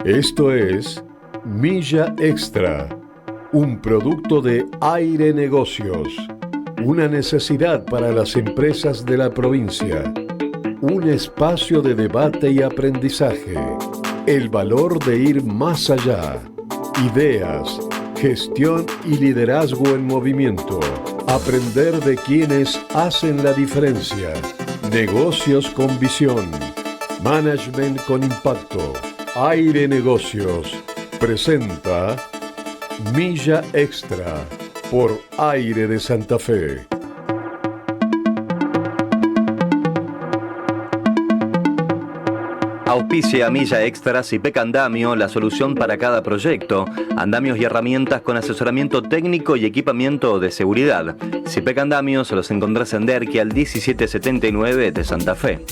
Esto es Milla Extra, un producto de Aire Negocios, una necesidad para las empresas de la provincia, un espacio de debate y aprendizaje, el valor de ir más allá, ideas, gestión y liderazgo en movimiento, aprender de quienes hacen la diferencia, negocios con visión, management con impacto. Aire Negocios presenta Milla Extra por Aire de Santa Fe. Auspicia Milla Extra Cipec Andamio, la solución para cada proyecto. Andamios y herramientas con asesoramiento técnico y equipamiento de seguridad. Cipec Andamio se los encontrás en Derqui al 1779 de Santa Fe.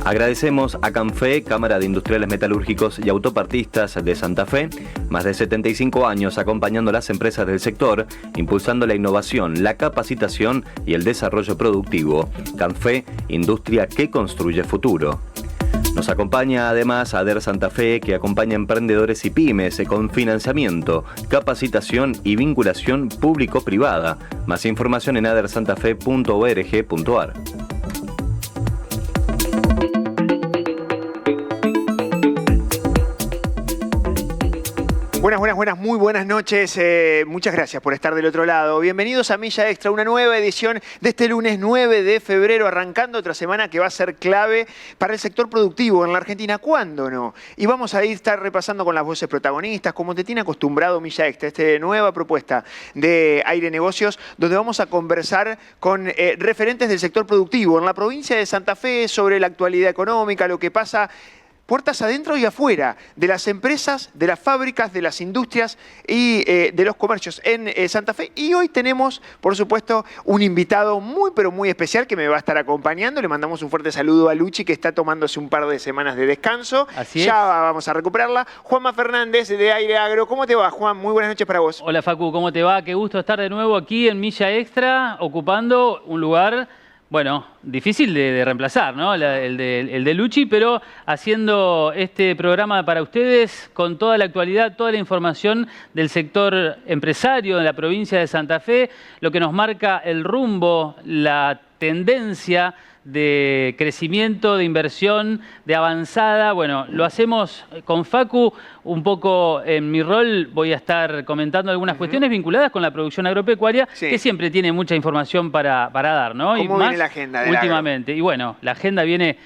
Agradecemos a Canfe, Cámara de Industriales Metalúrgicos y Autopartistas de Santa Fe, más de 75 años acompañando a las empresas del sector, impulsando la innovación, la capacitación y el desarrollo productivo. Canfe, industria que construye futuro. Nos acompaña además ADER Santa Fe, que acompaña a emprendedores y pymes con financiamiento, capacitación y vinculación público-privada. Más información en adersantafe.org.ar. Buenas, muy buenas noches. Muchas gracias por estar del otro lado. Bienvenidos a Milla Extra, una nueva edición de este lunes 9 de febrero, arrancando otra semana que va a ser clave para el sector productivo en la Argentina. ¿Cuándo no? Y vamos a estar repasando con las voces protagonistas, como te tiene acostumbrado Milla Extra, esta nueva propuesta de Aire Negocios, donde vamos a conversar con referentes del sector productivo en la provincia de Santa Fe sobre la actualidad económica, lo que pasa puertas adentro y afuera de las empresas, de las fábricas, de las industrias y de los comercios en Santa Fe. Y hoy tenemos, por supuesto, un invitado muy, pero muy especial que me va a estar acompañando. Le mandamos un fuerte saludo a Luchi, que está tomándose un par de semanas de descanso. Así es. Ya vamos a recuperarla. Juanma Fernández, de Aire Agro. ¿Cómo te va, Juan? Muy buenas noches para vos. Hola, Facu, ¿cómo te va? Qué gusto estar de nuevo aquí en Milla Extra, ocupando un lugar, bueno, difícil de reemplazar, ¿no? El de Luchi, pero haciendo este programa para ustedes con toda la actualidad, toda la información del sector empresario de la provincia de Santa Fe, lo que nos marca el rumbo, la tendencia de crecimiento, de inversión, de avanzada. Bueno, lo hacemos con Facu. Un poco en mi rol voy a estar comentando algunas cuestiones vinculadas con la producción agropecuaria, que siempre tiene mucha información para dar, ¿no? ¿Cómo viene la agenda del últimamente? Y bueno, la agenda viene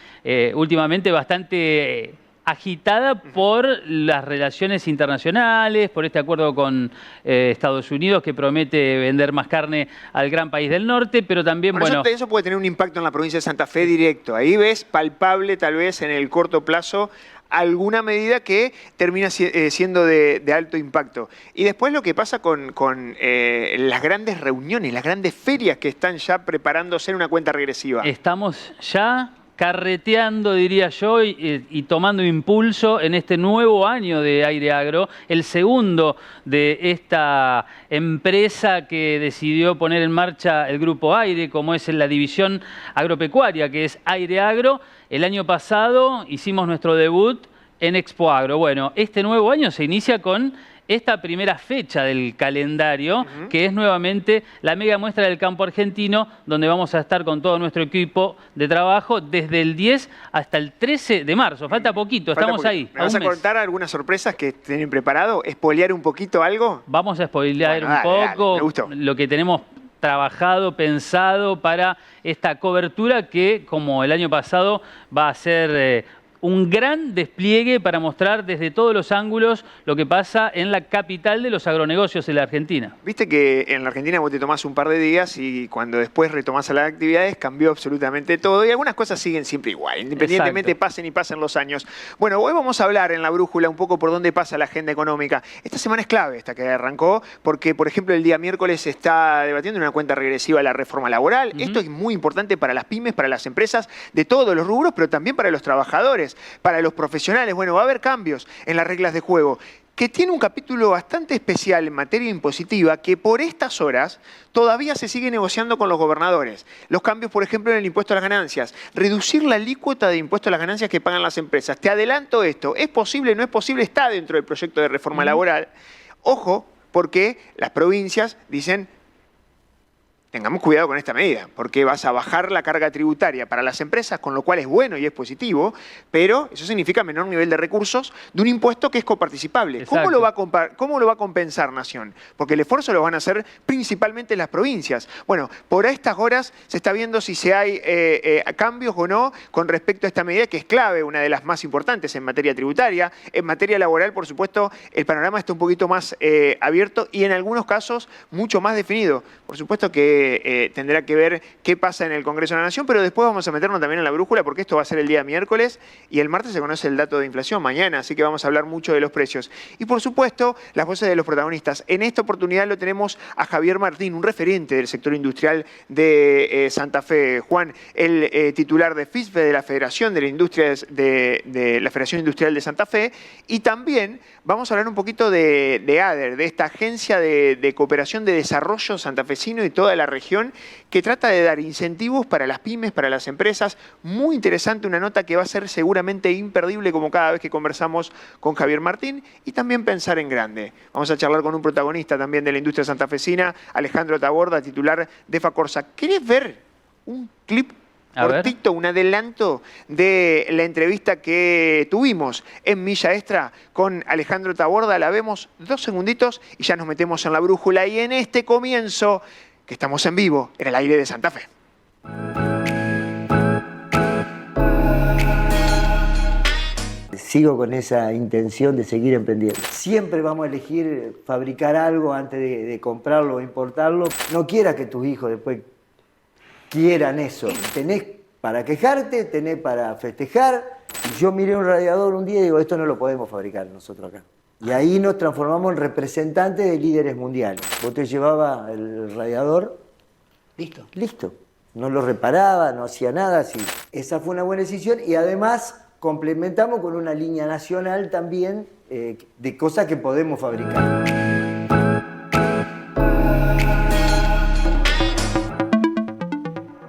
últimamente bastante agitada por las relaciones internacionales, por este acuerdo con Estados Unidos que promete vender más carne al gran país del norte, pero también, bueno... Eso puede tener un impacto en la provincia de Santa Fe directo. Ahí ves palpable, tal vez, en el corto plazo, alguna medida que termina siendo de alto impacto. Y después lo que pasa con las grandes reuniones, las grandes ferias que están ya preparándose en una cuenta regresiva. Estamos ya carreteando, diría yo, y tomando impulso en este nuevo año de Aire Agro, el segundo de esta empresa que decidió poner en marcha el Grupo Aire, como es la división agropecuaria, que es Aire Agro. El año pasado hicimos nuestro debut en Expo Agro. Bueno, este nuevo año se inicia con esta primera fecha del calendario, que es nuevamente la mega muestra del campo argentino, donde vamos a estar con todo nuestro equipo de trabajo desde el 10 hasta el 13 de marzo. Falta poquito, estamos ahí. ¿Me vas a contar algunas sorpresas que tienen preparado? ¿Spoilear un poquito algo? Vamos a spoilear un poco. Dale, me gustó. Lo que tenemos trabajado, pensado para esta cobertura que, como el año pasado, va a ser un gran despliegue para mostrar desde todos los ángulos lo que pasa en la capital de los agronegocios de la Argentina. Viste que en la Argentina vos te tomás un par de días y cuando después retomás a las actividades cambió absolutamente todo y algunas cosas siguen siempre igual, independientemente pasen y pasen los años. Bueno, hoy vamos a hablar en la brújula un poco por dónde pasa la agenda económica. Esta semana es clave, esta que arrancó, porque por ejemplo el día miércoles se está debatiendo en una cuenta regresiva la reforma laboral. Esto es muy importante para las pymes, para las empresas de todos los rubros, pero también para los trabajadores, para los profesionales. Bueno, va a haber cambios en las reglas de juego. que tiene un capítulo bastante especial en materia impositiva que por estas horas todavía se sigue negociando con los gobernadores. Los cambios, por ejemplo, en el impuesto a las ganancias. Reducir la alícuota de impuesto a las ganancias que pagan las empresas. Te adelanto esto. ¿Es posible? ¿No es posible? Está dentro del proyecto de reforma laboral. Ojo, porque las provincias dicen: tengamos cuidado con esta medida, porque vas a bajar la carga tributaria para las empresas, con lo cual es bueno y es positivo, pero eso significa menor nivel de recursos de un impuesto que es coparticipable. ¿Cómo lo va a compensar Nación? Porque el esfuerzo lo van a hacer principalmente las provincias. Bueno, por estas horas se está viendo si se hay cambios o no con respecto a esta medida, que es clave, una de las más importantes en materia tributaria. En materia laboral, por supuesto, el panorama está un poquito más abierto y en algunos casos mucho más definido. Por supuesto que tendrá que ver qué pasa en el Congreso de la Nación, pero después vamos a meternos también en la brújula, porque esto va a ser el día miércoles y el martes se conoce el dato de inflación mañana, así que vamos a hablar mucho de los precios. Y por supuesto, las voces de los protagonistas. En esta oportunidad lo tenemos a Javier Martín, un referente del sector industrial de Santa Fe. Juan, el titular de FISFE, de la Federación de la Industria de la Federación Industrial de Santa Fe, y también vamos a hablar un poquito de ADER, de esta agencia de cooperación de desarrollo santafesino y toda la región, que trata de dar incentivos para las pymes, para las empresas. Muy interesante, una nota que va a ser seguramente imperdible, como cada vez que conversamos con Javier Martín, y también pensar en grande. Vamos a charlar con un protagonista también de la industria santafesina, Alejandro Taborda, titular de Facorsa. ¿Querés ver un clip cortito, un adelanto de la entrevista que tuvimos en Milla Extra con Alejandro Taborda? La vemos 2 segunditos y ya nos metemos en la brújula y en este comienzo, que estamos en vivo en el aire de Santa Fe. Sigo con esa intención de seguir emprendiendo. Siempre vamos a elegir fabricar algo antes de comprarlo o importarlo. No quieras que tus hijos después quieran eso. Tenés para quejarte, tenés para festejar. Yo miré un radiador un día y digo, esto no lo podemos fabricar nosotros acá. Y ahí nos transformamos en representantes de líderes mundiales. Vos te llevabas el radiador, listo. No lo reparaba, no hacía nada así. Esa fue una buena decisión y además complementamos con una línea nacional también de cosas que podemos fabricar.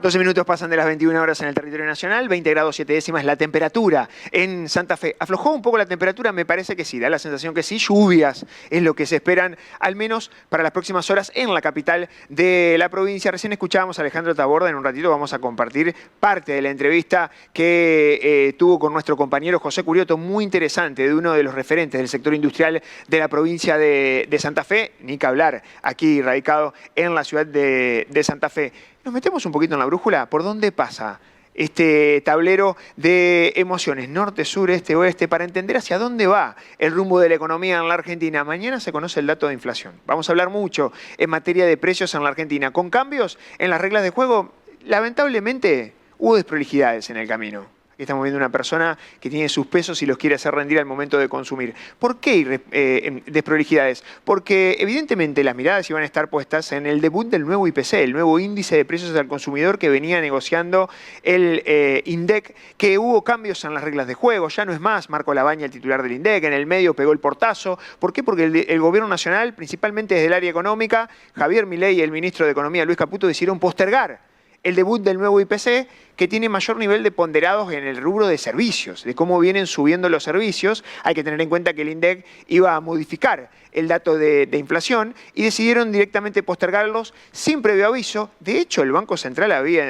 12 minutos pasan de las 21 horas en el territorio nacional, 20 grados 7 décimas la temperatura en Santa Fe. ¿Aflojó un poco la temperatura? Me parece que sí, da la sensación que sí. Lluvias es lo que se esperan, al menos para las próximas horas en la capital de la provincia. Recién escuchábamos a Alejandro Taborda, en un ratito vamos a compartir parte de la entrevista que tuvo con nuestro compañero José Curioto, muy interesante, de uno de los referentes del sector industrial de la provincia de Santa Fe, ni que hablar, aquí radicado en la ciudad de Santa Fe. Nos metemos un poquito en la brújula. ¿Por dónde pasa este tablero de emociones? Norte, sur, este, oeste, para entender hacia dónde va el rumbo de la economía en la Argentina. Mañana se conoce el dato de inflación. Vamos a hablar mucho en materia de precios en la Argentina. Con cambios en las reglas de juego, lamentablemente hubo desprolijidades en el camino. Aquí estamos viendo una persona que tiene sus pesos y los quiere hacer rendir al momento de consumir. ¿Por qué desprolijidades? Porque evidentemente las miradas iban a estar puestas en el debut del nuevo IPC, el nuevo índice de precios al consumidor que venía negociando el INDEC, que hubo cambios en las reglas de juego. Ya no es más Marco Labaña el titular del INDEC, en el medio pegó el portazo. ¿Por qué? Porque el gobierno nacional, principalmente desde el área económica, Javier Milei y el ministro de Economía, Luis Caputo, decidieron postergar el debut del nuevo IPC, que tiene mayor nivel de ponderados en el rubro de servicios, de cómo vienen subiendo los servicios. Hay que tener en cuenta que el INDEC iba a modificar el dato de inflación y decidieron directamente postergarlos sin previo aviso. De hecho, el Banco Central había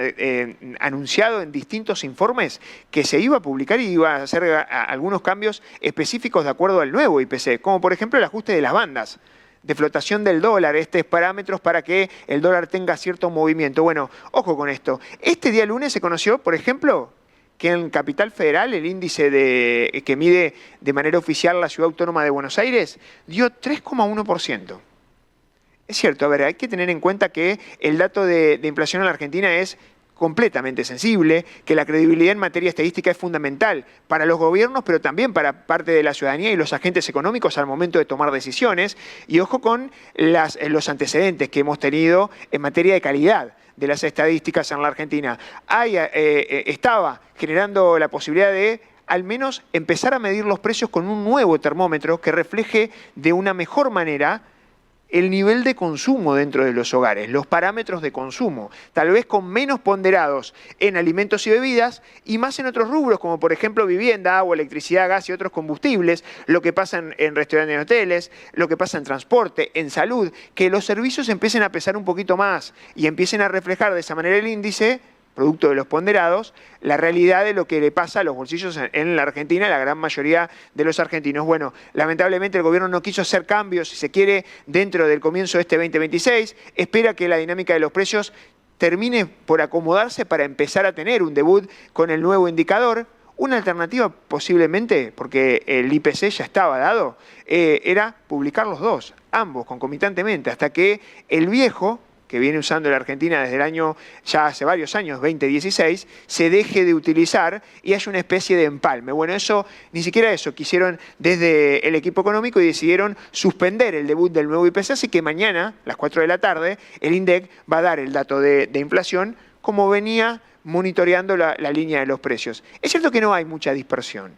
anunciado en distintos informes que se iba a publicar y iba a hacer algunos cambios específicos de acuerdo al nuevo IPC, como por ejemplo el ajuste de las bandas de flotación del dólar, parámetros para que el dólar tenga cierto movimiento. Bueno, ojo con esto. Este día lunes se conoció, por ejemplo, que en Capital Federal el índice que mide de manera oficial la Ciudad Autónoma de Buenos Aires dio 3,1%. Es cierto, a ver, hay que tener en cuenta que el dato de inflación en la Argentina es completamente sensible, que la credibilidad en materia estadística es fundamental para los gobiernos, pero también para parte de la ciudadanía y los agentes económicos al momento de tomar decisiones. Y ojo con los antecedentes que hemos tenido en materia de calidad de las estadísticas en la Argentina. Estaba generando la posibilidad de al menos empezar a medir los precios con un nuevo termómetro que refleje de una mejor manera el nivel de consumo dentro de los hogares, los parámetros de consumo, tal vez con menos ponderados en alimentos y bebidas y más en otros rubros, como por ejemplo vivienda, agua, electricidad, gas y otros combustibles, lo que pasa en restaurantes y hoteles, lo que pasa en transporte, en salud, que los servicios empiecen a pesar un poquito más y empiecen a reflejar de esa manera el índice, producto de los ponderados, la realidad de lo que le pasa a los bolsillos en la Argentina, la gran mayoría de los argentinos. Bueno, lamentablemente el gobierno no quiso hacer cambios, si se quiere, dentro del comienzo de este 2026, espera que la dinámica de los precios termine por acomodarse para empezar a tener un debut con el nuevo indicador. Una alternativa posiblemente, porque el IPC ya estaba dado, era publicar los dos, ambos concomitantemente, hasta que el viejo, que viene usando la Argentina desde el año, ya hace varios años, 2016, se deje de utilizar y haya una especie de empalme. Bueno, eso, ni siquiera eso, quisieron desde el equipo económico y decidieron suspender el debut del nuevo IPC, así que mañana, a las 4 de la tarde, el INDEC va a dar el dato de inflación como venía monitoreando la línea de los precios. Es cierto que no hay mucha dispersión.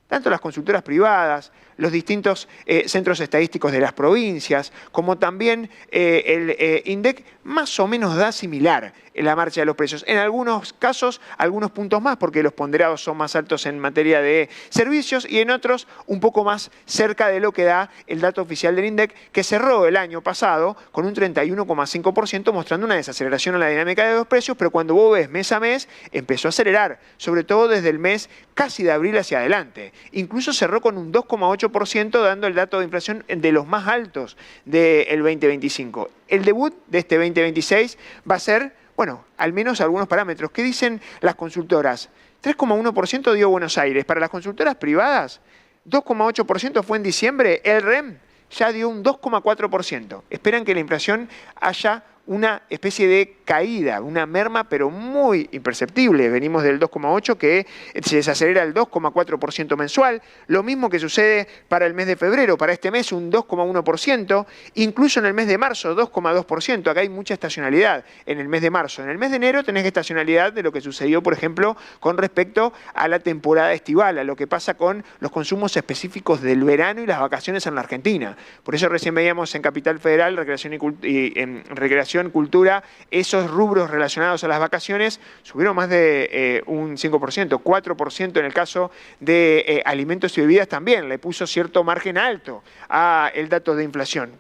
Tanto las consultoras privadas, los distintos centros estadísticos de las provincias, como también el INDEC, más o menos da similar en la marcha de los precios. En algunos casos, algunos puntos más, porque los ponderados son más altos en materia de servicios, y en otros un poco más cerca de lo que da el dato oficial del INDEC, que cerró el año pasado con un 31,5%, mostrando una desaceleración en la dinámica de los precios, pero cuando vos ves mes a mes, empezó a acelerar, sobre todo desde el mes casi de abril hacia adelante. Incluso cerró con un 2,8%, dando el dato de inflación de los más altos del 2025. El debut de este 2026 va a ser, bueno, al menos algunos parámetros. ¿Qué dicen las consultoras? 3,1% dio Buenos Aires. Para las consultoras privadas, 2,8% fue en diciembre. El REM ya dio un 2,4%. Esperan que la inflación haya una especie de caída, una merma, pero muy imperceptible. Venimos del 2,8% que se desacelera el 2,4% mensual. Lo mismo que sucede para el mes de febrero. Para este mes un 2,1%. Incluso en el mes de marzo 2,2%. Acá hay mucha estacionalidad en el mes de marzo. En el mes de enero tenés estacionalidad de lo que sucedió, por ejemplo, con respecto a la temporada estival, a lo que pasa con los consumos específicos del verano y las vacaciones en la Argentina. Por eso recién veíamos en Capital Federal, recreación, cultura, esos rubros relacionados a las vacaciones subieron más de un 5%, 4% en el caso de alimentos y bebidas también, le puso cierto margen alto a el dato de inflación.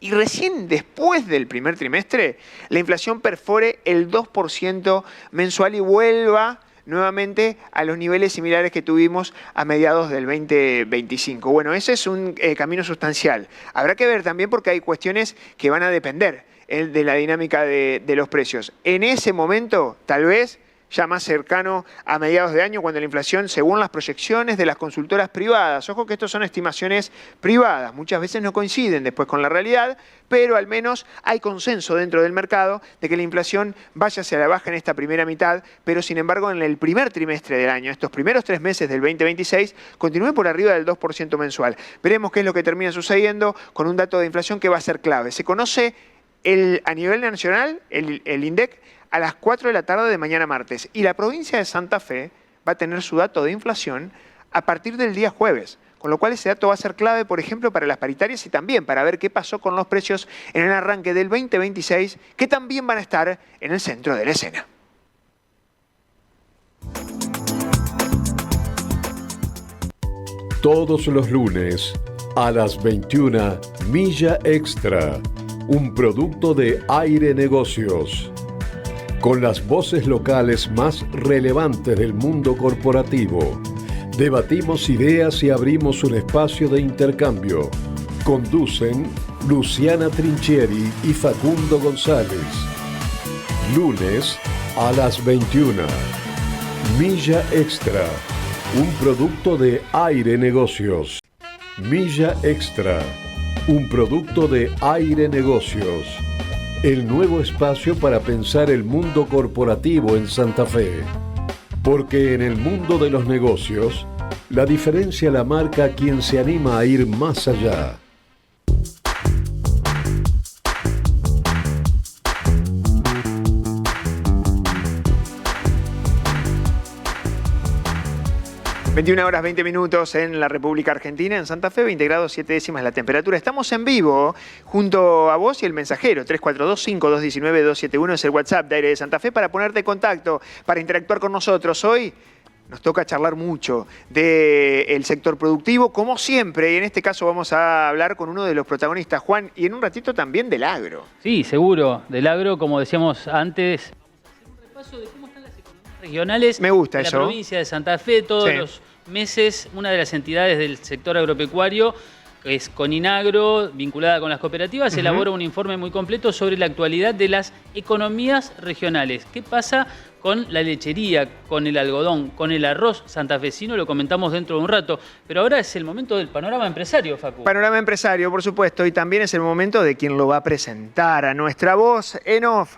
Y recién después del primer trimestre, la inflación perfore el 2% mensual y vuelva nuevamente a los niveles similares que tuvimos a mediados del 2025. Bueno, ese es un camino sustancial. Habrá que ver también porque hay cuestiones que van a depender de la dinámica de los precios. En ese momento, tal vez, ya más cercano a mediados de año, cuando la inflación, según las proyecciones de las consultoras privadas, ojo que estos son estimaciones privadas, muchas veces no coinciden después con la realidad, pero al menos hay consenso dentro del mercado de que la inflación vaya hacia la baja en esta primera mitad, pero sin embargo en el primer trimestre del año, estos primeros 3 meses del 2026, continúe por arriba del 2% mensual. Veremos qué es lo que termina sucediendo con un dato de inflación que va a ser clave. Se conoce a nivel nacional, el INDEC, a las 4 de la tarde de mañana martes. Y la provincia de Santa Fe va a tener su dato de inflación a partir del día jueves. Con lo cual ese dato va a ser clave, por ejemplo, para las paritarias y también para ver qué pasó con los precios en el arranque del 2026, que también van a estar en el centro de la escena. Todos los lunes a las 21, Milla Extra, un producto de Aire Negocios. Con las voces locales más relevantes del mundo corporativo, debatimos ideas y abrimos un espacio de intercambio. Conducen Luciana Trinchieri y Facundo González. Lunes a las 21. Milla Extra, un producto de Aire Negocios. Milla Extra, un producto de Aire Negocios. El nuevo espacio para pensar el mundo corporativo en Santa Fe. Porque en el mundo de los negocios, la diferencia la marca quien se anima a ir más allá. 21 horas 20 minutos en la República Argentina, en Santa Fe, 20 grados 7 décimas la temperatura. Estamos en vivo junto a vos y el mensajero. 342-5219-271 es el WhatsApp de Aire de Santa Fe para ponerte en contacto, para interactuar con nosotros. Hoy nos toca charlar mucho del sector productivo, como siempre, y en este caso vamos a hablar con uno de los protagonistas, Juan, y en un ratito también del agro. Sí, seguro, del agro, como decíamos antes. Vamos a hacer un repaso de cómo están las economías regionales. Me gusta de eso. la provincia de Santa Fe. Todos Sí. los meses, una de las entidades del sector agropecuario, que es Coninagro, vinculada con las cooperativas, elabora un informe muy completo sobre la actualidad de las economías regionales. ¿Qué pasa con la lechería, con el algodón, con el arroz santafesino? Lo comentamos dentro de un rato. Pero ahora es el momento del panorama empresario, Facu. Panorama empresario, por supuesto, y también es el momento de quien lo va a presentar a nuestra voz en off.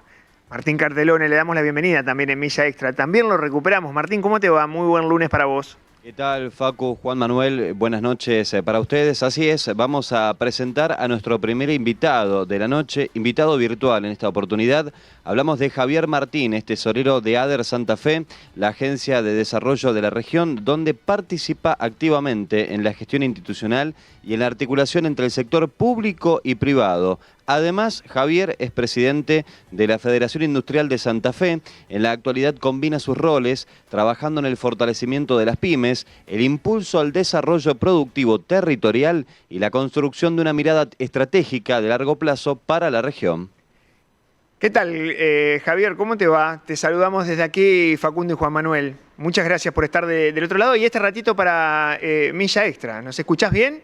Martín Cartelone, le damos la bienvenida también en Milla Extra. También lo recuperamos. Martín, ¿cómo te va? Muy buen lunes para vos. ¿Qué tal, Facu, Juan Manuel? Buenas noches para ustedes. Así es, vamos a presentar a nuestro primer invitado de la noche, invitado virtual en esta oportunidad. Hablamos de Javier Martínez, tesorero de ADER Santa Fe, la agencia de desarrollo de la región, donde participa activamente en la gestión institucional y en la articulación entre el sector público y privado. Además, Javier es presidente de la Federación Industrial de Santa Fe. En la actualidad combina sus roles, trabajando en el fortalecimiento de las pymes, el impulso al desarrollo productivo territorial y la construcción de una mirada estratégica de largo plazo para la región. ¿Qué tal, Javier? ¿Cómo te va? Te saludamos desde aquí, Facundo y Juan Manuel. Muchas gracias por estar del otro lado y este ratito para Milla Extra. ¿Nos escuchás bien?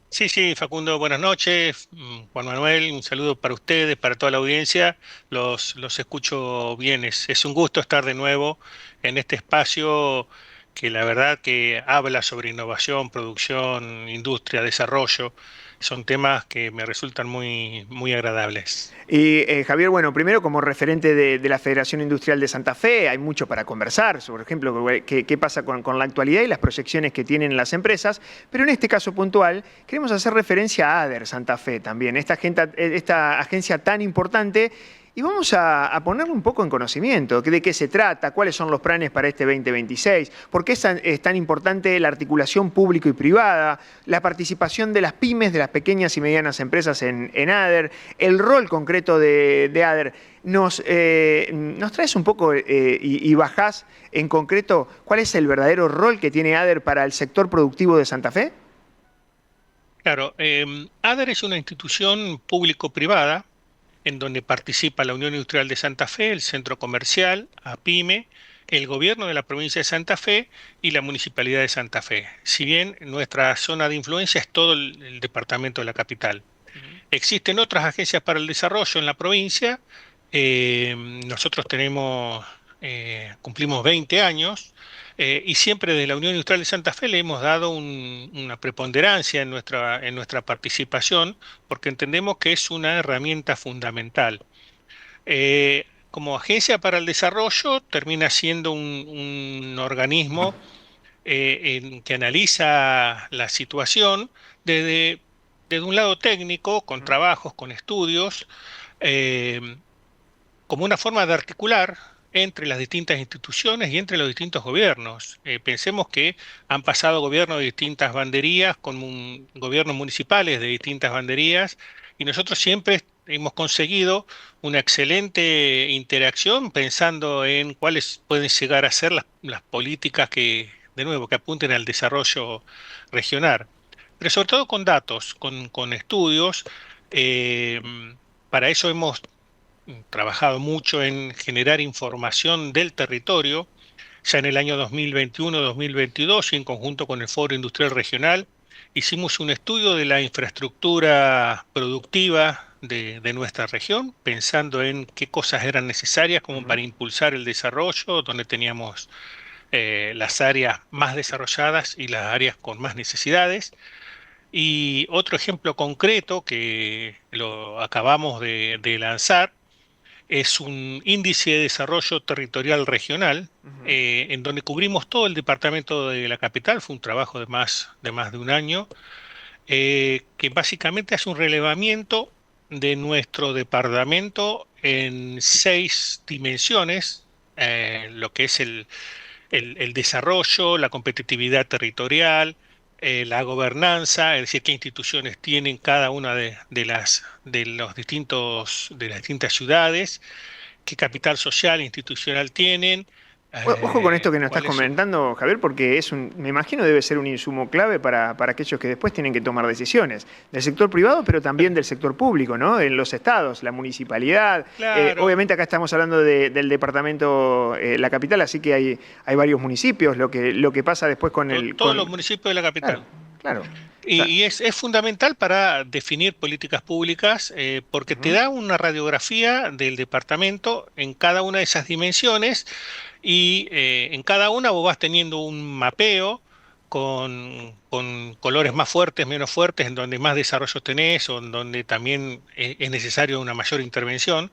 Sí, Facundo, buenas noches. Juan Manuel, un saludo para ustedes, para toda la audiencia. Los escucho bien. Es un gusto estar de nuevo en este espacio que la verdad que habla sobre innovación, producción, industria, desarrollo. Son temas que me resultan muy agradables. Y Javier, bueno, primero como referente de la Federación Industrial de Santa Fe, hay mucho para conversar, por ejemplo, qué pasa con la actualidad y las proyecciones que tienen las empresas, pero en este caso puntual queremos hacer referencia a ADER Santa Fe también, esta agencia tan importante. Y vamos a ponerle un poco en conocimiento de qué se trata, cuáles son los planes para este 2026, por qué es tan importante la articulación público y privada, la participación de las pymes, de las pequeñas y medianas empresas en ADER, el rol concreto de ADER. ¿Nos traes un poco y bajás en concreto cuál es el verdadero rol que tiene ADER para el sector productivo de Santa Fe? Claro, ADER es una institución público-privada en donde participa la Unión Industrial de Santa Fe, el Centro Comercial, APYME, el Gobierno de la Provincia de Santa Fe y la Municipalidad de Santa Fe. Si bien nuestra zona de influencia es todo el departamento de la capital. Existen otras agencias para el desarrollo en la provincia. Nosotros cumplimos 20 años y siempre desde la Unión Industrial de Santa Fe le hemos dado una preponderancia en nuestra participación porque entendemos que es una herramienta fundamental. Como agencia para el desarrollo termina siendo un organismo que analiza la situación desde un lado técnico, con trabajos, con estudios, como una forma de articular entre las distintas instituciones y entre los distintos gobiernos. Pensemos que han pasado gobiernos de distintas banderías con gobiernos municipales de distintas banderías y nosotros siempre hemos conseguido una excelente interacción pensando en cuáles pueden llegar a ser las políticas que apunten al desarrollo regional. Pero sobre todo con datos, con estudios. Para eso hemos trabajado mucho en generar información del territorio. Ya en el año 2021-2022 y en conjunto con el Foro Industrial Regional hicimos un estudio de la infraestructura productiva de nuestra región, pensando en qué cosas eran necesarias como para impulsar el desarrollo, donde teníamos las áreas más desarrolladas y las áreas con más necesidades. Y otro ejemplo concreto que lo acabamos de lanzar es un índice de desarrollo territorial regional, en donde cubrimos todo el departamento de la capital. Fue un trabajo de más de un año, que básicamente hace un relevamiento de nuestro departamento en 6 dimensiones, lo que es el desarrollo, la competitividad territorial, la gobernanza, es decir, qué instituciones tienen cada una de las distintas ciudades, qué capital social e institucional tienen. Ojo con esto que nos estás cuáles son- comentando, Javier, porque me imagino debe ser un insumo clave para aquellos que después tienen que tomar decisiones del sector privado, pero también del sector público, ¿no? En los estados, la municipalidad. Claro. Obviamente acá estamos hablando del departamento, la capital, así que hay varios municipios. Lo que pasa después con Todos los municipios de la capital. Claro. Y es fundamental para definir políticas públicas porque te da una radiografía del departamento en cada una de esas dimensiones y en cada una vos vas teniendo un mapeo con colores más fuertes, menos fuertes, en donde más desarrollo tenés o en donde también es necesario una mayor intervención.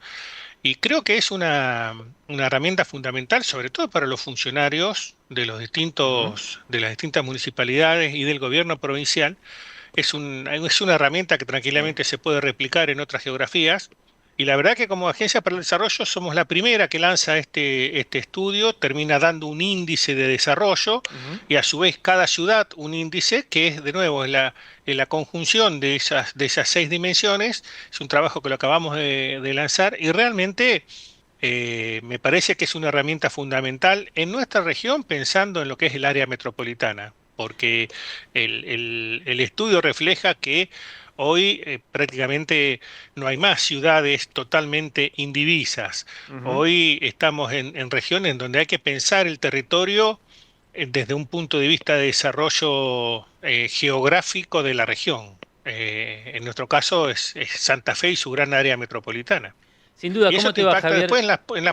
Y creo que es una herramienta fundamental, sobre todo para los funcionarios de de las distintas municipalidades y del gobierno provincial. Es una herramienta que tranquilamente se puede replicar en otras geografías. Y la verdad que como Agencia para el Desarrollo somos la primera que lanza este estudio, termina dando un índice de desarrollo y a su vez cada ciudad un índice que es de nuevo en la conjunción de esas 6 dimensiones. Es un trabajo que lo acabamos de lanzar y realmente me parece que es una herramienta fundamental en nuestra región pensando en lo que es el área metropolitana, porque el estudio refleja que hoy prácticamente no hay más ciudades totalmente indivisas. Hoy estamos en regiones donde hay que pensar el territorio desde un punto de vista de desarrollo geográfico de la región. En nuestro caso es Santa Fe y su gran área metropolitana. Sin duda, Y ¿cómo eso te va, impacta Javier? después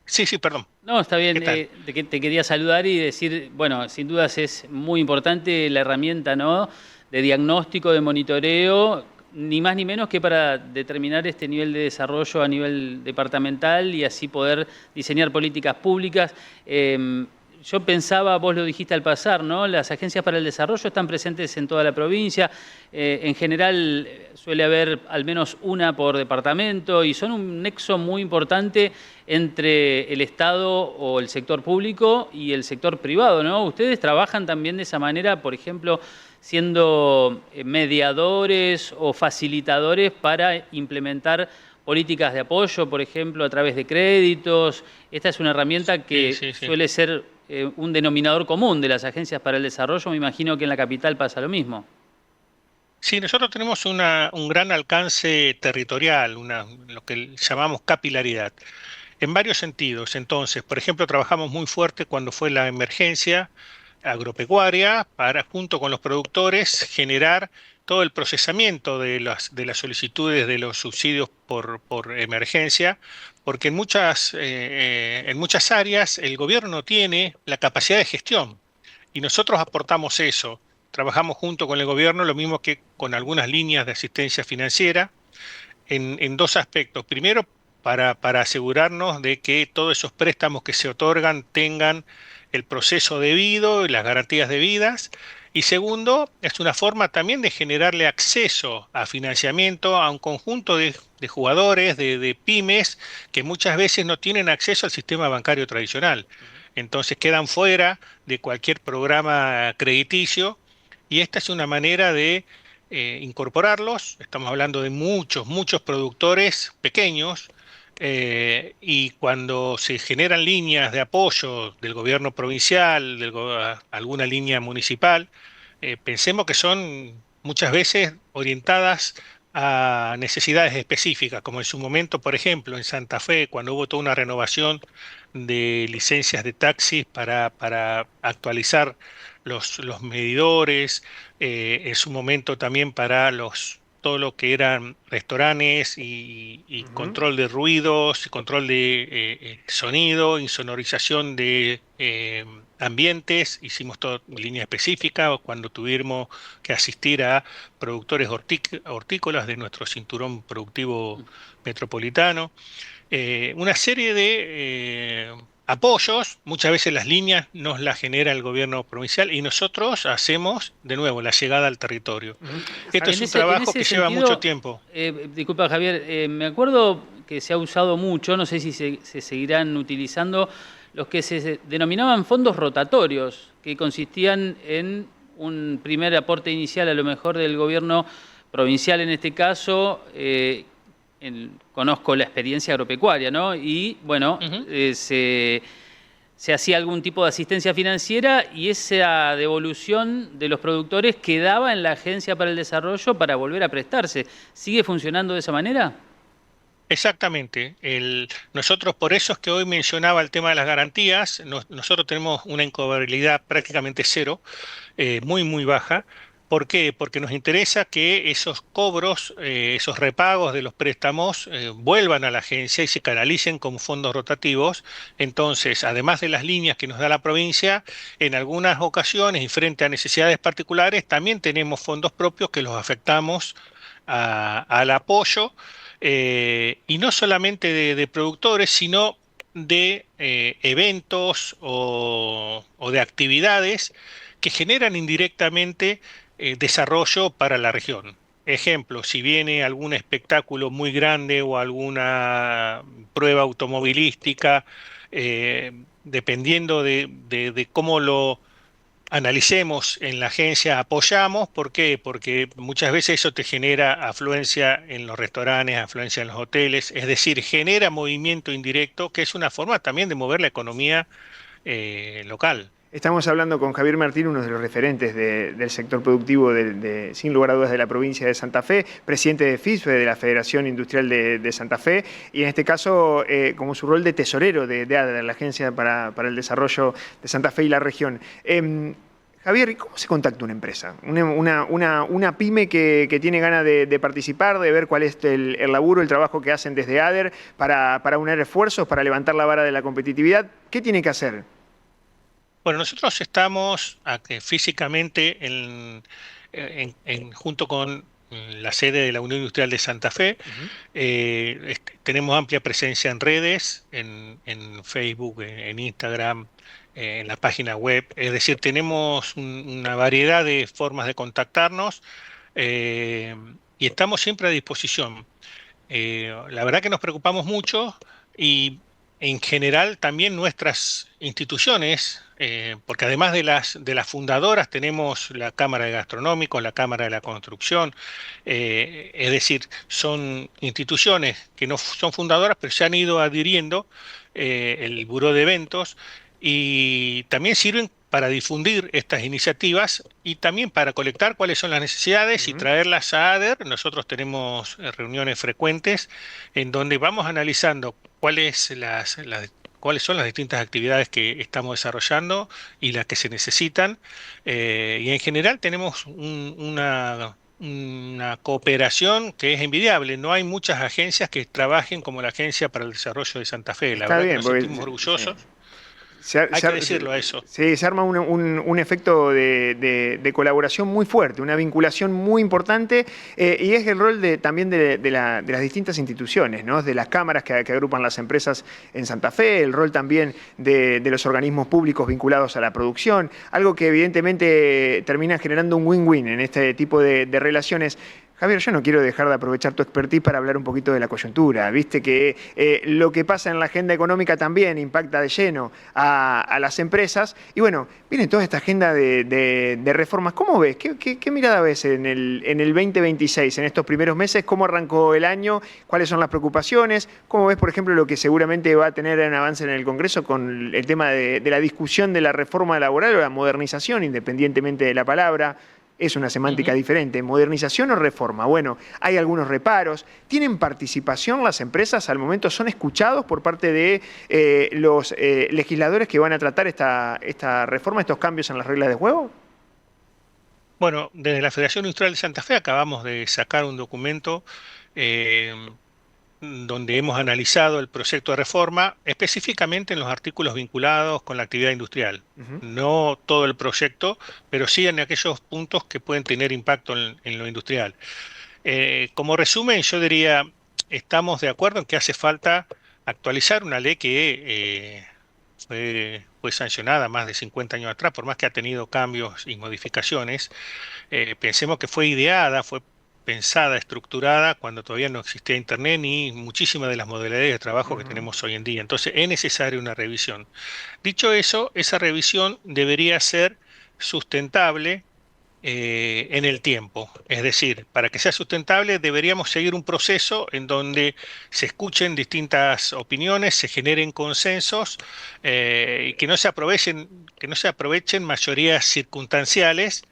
Sí, sí, perdón. No, está bien. ¿Qué tal? Te quería saludar y decir, bueno, sin dudas es muy importante la herramienta, ¿no?, de diagnóstico, de monitoreo, ni más ni menos que para determinar este nivel de desarrollo a nivel departamental y así poder diseñar políticas públicas. Yo pensaba, vos lo dijiste al pasar, ¿no? Las agencias para el desarrollo están presentes en toda la provincia. En general suele haber al menos una por departamento y son un nexo muy importante entre el Estado o el sector público y el sector privado, ¿no? Ustedes trabajan también de esa manera, por ejemplo, siendo mediadores o facilitadores para implementar políticas de apoyo, por ejemplo, a través de créditos. Esta es una herramienta que Sí. suele ser un denominador común de las agencias para el desarrollo. Me imagino que en la capital pasa lo mismo. Sí, nosotros tenemos un gran alcance territorial, lo que llamamos capilaridad, en varios sentidos. Entonces, por ejemplo, trabajamos muy fuerte cuando fue la emergencia agropecuaria para, junto con los productores, generar todo el procesamiento de las solicitudes de los subsidios por emergencia, porque en muchas áreas el gobierno no tiene la capacidad de gestión y nosotros aportamos eso. Trabajamos junto con el gobierno, lo mismo que con algunas líneas de asistencia financiera, en 2 aspectos. Primero, para asegurarnos de que todos esos préstamos que se otorgan tengan el proceso debido y las garantías debidas. Y segundo, es una forma también de generarle acceso a financiamiento a un conjunto de jugadores, de pymes, que muchas veces no tienen acceso al sistema bancario tradicional. Entonces quedan fuera de cualquier programa crediticio y esta es una manera de incorporarlos. Estamos hablando de muchos productores pequeños y cuando se generan líneas de apoyo del gobierno provincial, alguna línea municipal, pensemos que son muchas veces orientadas a necesidades específicas, como en su momento, por ejemplo, en Santa Fe, cuando hubo toda una renovación de licencias de taxis para actualizar los medidores, en su momento también para todo lo que eran restaurantes y control de ruidos, control de sonido, insonorización de ambientes. Hicimos toda línea específica cuando tuvimos que asistir a productores hortícolas de nuestro cinturón productivo metropolitano. Una serie de apoyos, muchas veces las líneas nos las genera el gobierno provincial y nosotros hacemos de nuevo la llegada al territorio. Esto es un trabajo que lleva mucho tiempo. Disculpa, Javier, me acuerdo que se ha usado mucho, no sé si se seguirán utilizando los que se denominaban fondos rotatorios, que consistían en un primer aporte inicial a lo mejor del gobierno provincial en este caso. Conozco la experiencia agropecuaria, ¿no? Y bueno, se hacía algún tipo de asistencia financiera y esa devolución de los productores quedaba en la Agencia para el Desarrollo para volver a prestarse. ¿Sigue funcionando de esa manera? Exactamente. Nosotros, por eso es que hoy mencionaba el tema de las garantías. Nosotros tenemos una incobrabilidad prácticamente cero, muy, muy baja. ¿Por qué? Porque nos interesa que esos cobros, esos repagos de los préstamos vuelvan a la agencia y se canalicen como fondos rotativos. Entonces, además de las líneas que nos da la provincia, en algunas ocasiones y frente a necesidades particulares, también tenemos fondos propios que los afectamos al apoyo, y no solamente de productores, sino de eventos o de actividades que generan indirectamente desarrollo para la región. Ejemplo, si viene algún espectáculo muy grande o alguna prueba automovilística, dependiendo de cómo lo analicemos en la agencia, apoyamos. ¿Por qué? Porque muchas veces eso te genera afluencia en los restaurantes, afluencia en los hoteles, es decir, genera movimiento indirecto, que es una forma también de mover la economía local. Estamos hablando con Javier Martín, uno de los referentes del sector productivo, sin lugar a dudas, de la provincia de Santa Fe, presidente de FISBE, de la Federación Industrial de Santa Fe, y en este caso, como su rol de tesorero de ADER, la Agencia para el Desarrollo de Santa Fe y la región. Javier, ¿cómo se contacta una empresa? Una pyme que tiene ganas de participar, de ver cuál es el laburo, el trabajo que hacen desde ADER para unir esfuerzos, para levantar la vara de la competitividad. ¿Qué tiene que hacer? Bueno, nosotros estamos físicamente junto con la sede de la Unión Industrial de Santa Fe. Tenemos amplia presencia en redes, en Facebook, en Instagram, en la página web. Es decir, tenemos una variedad de formas de contactarnos, y estamos siempre a disposición. La verdad que nos preocupamos mucho y en general también nuestras instituciones, porque además de las fundadoras tenemos la Cámara de Gastronómicos, la Cámara de la Construcción, es decir, son instituciones que no son fundadoras, pero se han ido adhiriendo, el Buró de Eventos, y también sirven para difundir estas iniciativas y también para colectar cuáles son las necesidades y traerlas a ADER. Nosotros tenemos reuniones frecuentes en donde vamos analizando cuáles son las distintas actividades que estamos desarrollando y las que se necesitan. Y en general tenemos una cooperación que es envidiable. No hay muchas agencias que trabajen como la Agencia para el Desarrollo de Santa Fe. La verdad que nos sentimos orgullosos. Hay que decirlo a eso. Sí, se arma un efecto de colaboración muy fuerte, una vinculación muy importante, y es el rol también de las distintas instituciones, ¿no? De las cámaras que agrupan las empresas en Santa Fe, el rol también de los organismos públicos vinculados a la producción, algo que evidentemente termina generando un win-win en este tipo de relaciones. Javier, yo no quiero dejar de aprovechar tu expertise para hablar un poquito de la coyuntura. Viste que lo que pasa en la agenda económica también impacta de lleno a las empresas. Y bueno, viene toda esta agenda de reformas. ¿Cómo ves? ¿Qué mirada ves en el 2026, en estos primeros meses? ¿Cómo arrancó el año? ¿Cuáles son las preocupaciones? ¿Cómo ves, por ejemplo, lo que seguramente va a tener en avance en el Congreso con el tema de la discusión de la reforma laboral o la modernización, independientemente de la palabra? Es una semántica diferente. ¿Modernización o reforma? Bueno, hay algunos reparos. ¿Tienen participación las empresas al momento? ¿Son escuchados por parte de los legisladores que van a tratar esta reforma, estos cambios en las reglas de juego? Bueno, desde la Federación Industrial de Santa Fe acabamos de sacar un documento donde hemos analizado el proyecto de reforma, específicamente en los artículos vinculados con la actividad industrial. No todo el proyecto, pero sí en aquellos puntos que pueden tener impacto en lo industrial. Como resumen, yo diría, estamos de acuerdo en que hace falta actualizar una ley que fue sancionada más de 50 años atrás, por más que ha tenido cambios y modificaciones. Pensemos que fue ideada, fue pensada, estructurada, cuando todavía no existía Internet ni muchísimas de las modalidades de trabajo que tenemos hoy en día. Entonces es necesaria una revisión. Dicho eso, esa revisión debería ser sustentable en el tiempo. Es decir, para que sea sustentable deberíamos seguir un proceso en donde se escuchen distintas opiniones, se generen consensos y que no se aprovechen mayorías circunstanciales,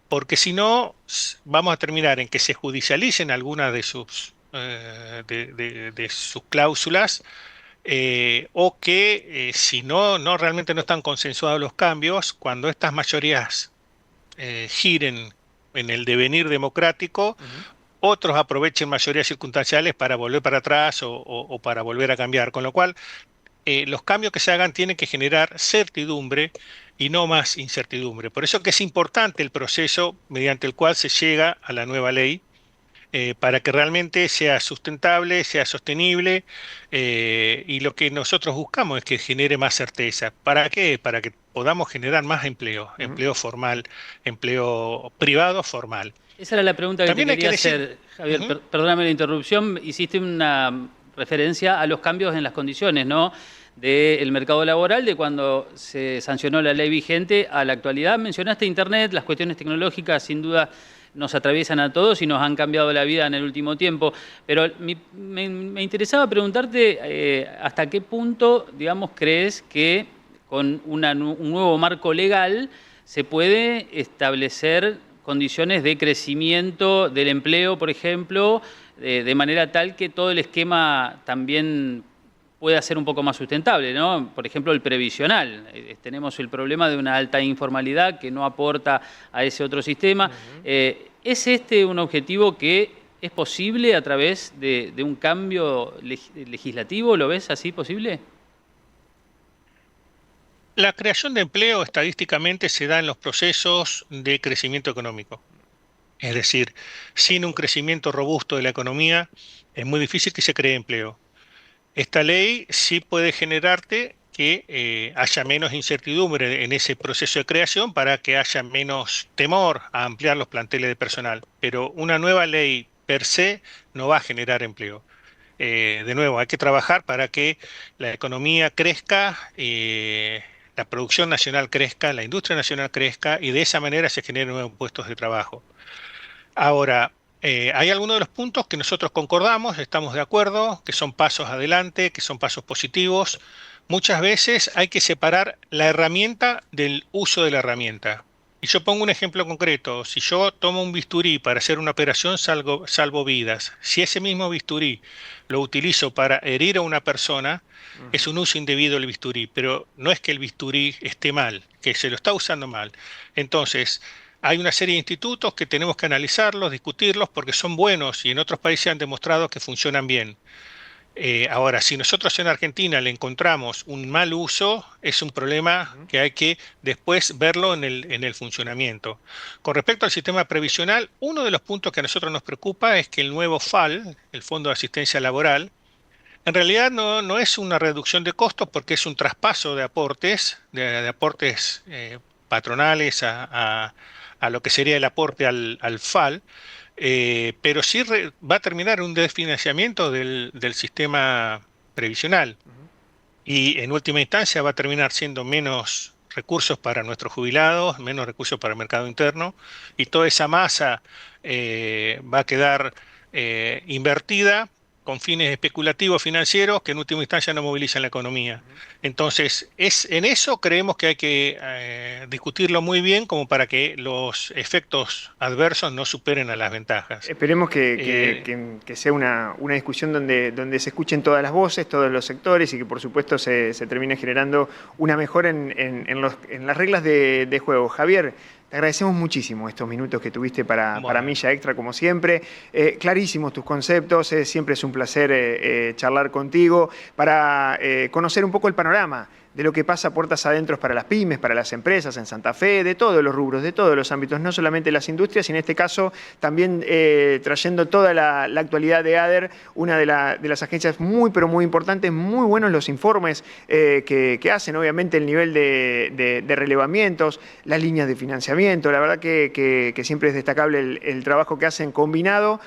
porque si no vamos a terminar en que se judicialicen algunas de sus cláusulas. O que si no realmente no están consensuados los cambios, cuando estas mayorías giren en el devenir democrático, otros aprovechen mayorías circunstanciales para volver para atrás o para volver a cambiar. Con lo cual, los cambios que se hagan tienen que generar certidumbre y no más incertidumbre. Por eso que es importante el proceso mediante el cual se llega a la nueva ley, para que realmente sea sustentable, sea sostenible, y lo que nosotros buscamos es que genere más certeza. ¿Para qué? Para que podamos generar más empleo, empleo formal, empleo privado formal. Esa era la pregunta que También te hay que quería decir- hacer, Javier. Perdóname la interrupción. Hiciste una referencia a los cambios en las condiciones, ¿no?, del mercado laboral, de cuando se sancionó la ley vigente a la actualidad. Mencionaste Internet, las cuestiones tecnológicas sin duda nos atraviesan a todos y nos han cambiado la vida en el último tiempo. Pero me interesaba preguntarte hasta qué punto, digamos, crees que con un nuevo marco legal se puede establecer condiciones de crecimiento del empleo, por ejemplo, de manera tal que todo el esquema también pueda ser un poco más sustentable, ¿no? Por ejemplo, el previsional. Tenemos el problema de una alta informalidad que no aporta a ese otro sistema. ¿Es este un objetivo que es posible a través de un cambio legislativo? ¿Lo ves así posible? La creación de empleo estadísticamente se da en los procesos de crecimiento económico. Es decir, sin un crecimiento robusto de la economía es muy difícil que se cree empleo. Esta ley sí puede generarte que haya menos incertidumbre en ese proceso de creación para que haya menos temor a ampliar los planteles de personal. Pero una nueva ley per se no va a generar empleo. De nuevo, hay que trabajar para que la economía crezca, la producción nacional crezca, la industria nacional crezca y de esa manera se generen nuevos puestos de trabajo. Ahora, hay algunos de los puntos que nosotros concordamos, estamos de acuerdo, que son pasos adelante, que son pasos positivos. Muchas veces hay que separar la herramienta del uso de la herramienta. Y yo pongo un ejemplo concreto. Si yo tomo un bisturí para hacer una operación, salvo vidas. Si ese mismo bisturí lo utilizo para herir a una persona, es un uso indebido del bisturí. Pero no es que el bisturí esté mal, que se lo está usando mal. Entonces, hay una serie de institutos que tenemos que analizarlos, discutirlos, porque son buenos y en otros países han demostrado que funcionan bien. Ahora, si nosotros en Argentina le encontramos un mal uso, es un problema que hay que después verlo en el funcionamiento. Con respecto al sistema previsional, uno de los puntos que a nosotros nos preocupa es que el nuevo FAL, el Fondo de Asistencia Laboral, en realidad no es una reducción de costos porque es un traspaso de aportes, de aportes patronales a lo que sería el aporte al FAL, pero sí va a terminar un desfinanciamiento del sistema previsional y en última instancia va a terminar siendo menos recursos para nuestros jubilados, menos recursos para el mercado interno y toda esa masa va a quedar invertida con fines especulativos financieros que en última instancia no movilizan la economía. Entonces, en eso creemos que hay que discutirlo muy bien como para que los efectos adversos no superen a las ventajas. Esperemos que sea una discusión donde se escuchen todas las voces, todos los sectores y que por supuesto se termine generando una mejora en las reglas de juego. Javier, te agradecemos muchísimo estos minutos que tuviste para Milla Extra, como siempre. Clarísimos tus conceptos, siempre es un placer charlar contigo para conocer un poco el panorama de lo que pasa puertas adentro para las pymes, para las empresas en Santa Fe, de todos los rubros, de todos los ámbitos, no solamente las industrias, y en este caso también trayendo toda la actualidad de ADER, una de las agencias muy, pero muy importantes, muy buenos los informes que hacen, obviamente el nivel de relevamientos, las líneas de financiamiento, la verdad que siempre es destacable el trabajo que hacen combinado,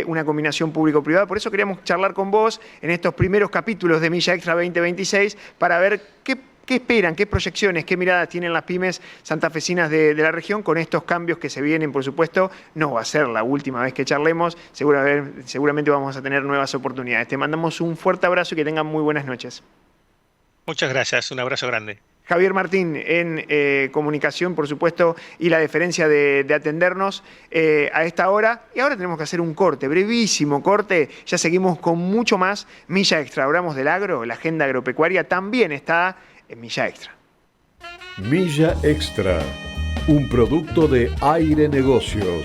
una combinación público-privada. Por eso queríamos charlar con vos en estos primeros capítulos de Milla Extra 2026 para ver qué esperan, qué proyecciones, qué miradas tienen las pymes santafesinas de la región con estos cambios que se vienen, por supuesto. No va a ser la última vez que charlemos, seguramente vamos a tener nuevas oportunidades. Te mandamos un fuerte abrazo y que tengan muy buenas noches. Muchas gracias, un abrazo grande. Javier Martín en comunicación, por supuesto, y la deferencia de atendernos a esta hora. Y ahora tenemos que hacer un corte, brevísimo corte. Ya seguimos con mucho más Milla Extra. Hablamos del agro, la agenda agropecuaria también está en Milla Extra. Milla Extra, un producto de Aire Negocios.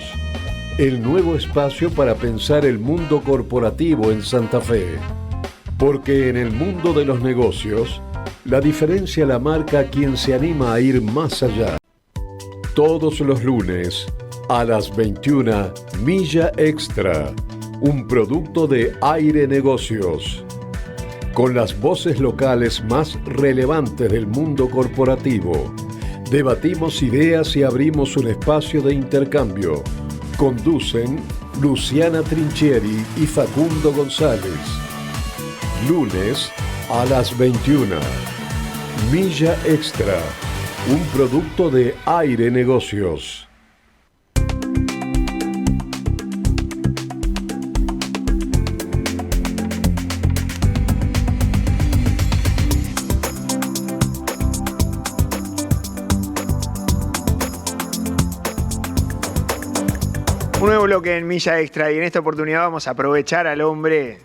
El nuevo espacio para pensar el mundo corporativo en Santa Fe. Porque en el mundo de los negocios, la diferencia la marca quien se anima a ir más allá. Todos los lunes, a las 21, Milla Extra, un producto de Aire Negocios. Con las voces locales más relevantes del mundo corporativo, debatimos ideas y abrimos un espacio de intercambio. Conducen Luciana Trinchieri y Facundo González. Lunes a las 21. Milla Extra, un producto de Aire Negocios. Un nuevo bloque en Milla Extra y en esta oportunidad vamos a aprovechar al hombre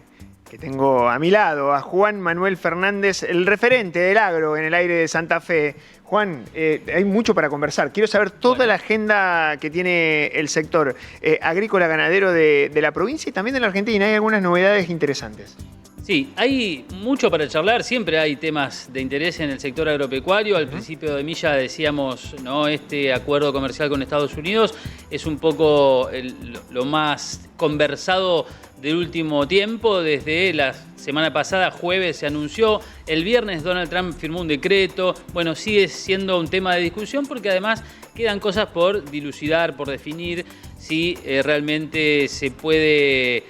que tengo a mi lado, a Juan Manuel Fernández, el referente del agro en el aire de Santa Fe. Juan, hay mucho para conversar. Quiero saber toda la agenda que tiene el sector agrícola ganadero de la provincia y también de la Argentina. Hay algunas novedades interesantes. Sí, hay mucho para charlar, siempre hay temas de interés en el sector agropecuario. Al principio de Milla decíamos, ¿no? Este acuerdo comercial con Estados Unidos es un poco lo más conversado del último tiempo. Desde la semana pasada, jueves, se anunció. El viernes Donald Trump firmó un decreto. Bueno, sigue siendo un tema de discusión porque además quedan cosas por dilucidar, por definir si realmente se puede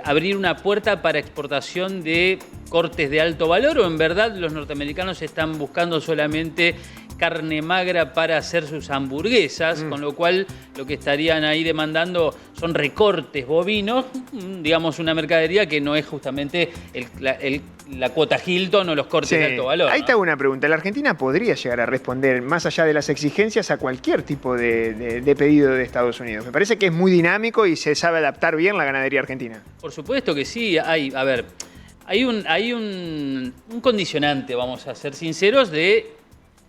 abrir una puerta para exportación de cortes de alto valor o en verdad los norteamericanos están buscando solamente carne magra para hacer sus hamburguesas, con lo cual lo que estarían ahí demandando son recortes bovinos, digamos una mercadería que no es justamente la cuota Hilton o los cortes de alto valor. Ahí te hago una pregunta. ¿La Argentina podría llegar a responder, más allá de las exigencias, a cualquier tipo de pedido de Estados Unidos? Me parece que es muy dinámico y se sabe adaptar bien la ganadería argentina. Por supuesto que sí. Hay un condicionante, vamos a ser sinceros, de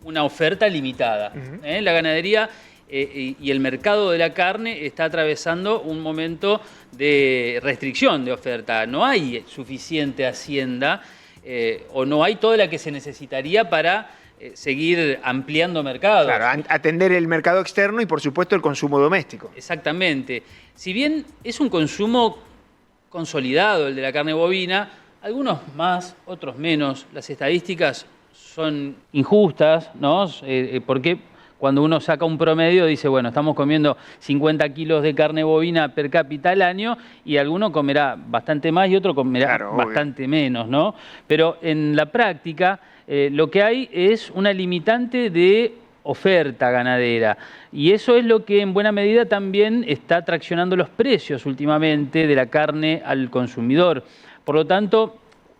una oferta limitada. La ganadería y el mercado de la carne está atravesando un momento de restricción de oferta. No hay suficiente hacienda o no hay toda la que se necesitaría para seguir ampliando mercados. Claro, atender el mercado externo y por supuesto el consumo doméstico. Exactamente. Si bien es un consumo consolidado el de la carne bovina, algunos más, otros menos. Las estadísticas son injustas, ¿no? Porque cuando uno saca un promedio dice, bueno, estamos comiendo 50 kilos de carne bovina per cápita al año y alguno comerá bastante más y otro comerá bastante menos, ¿no? Pero en la práctica lo que hay es una limitante de oferta ganadera y eso es lo que en buena medida también está traccionando los precios últimamente de la carne al consumidor. Por lo tanto,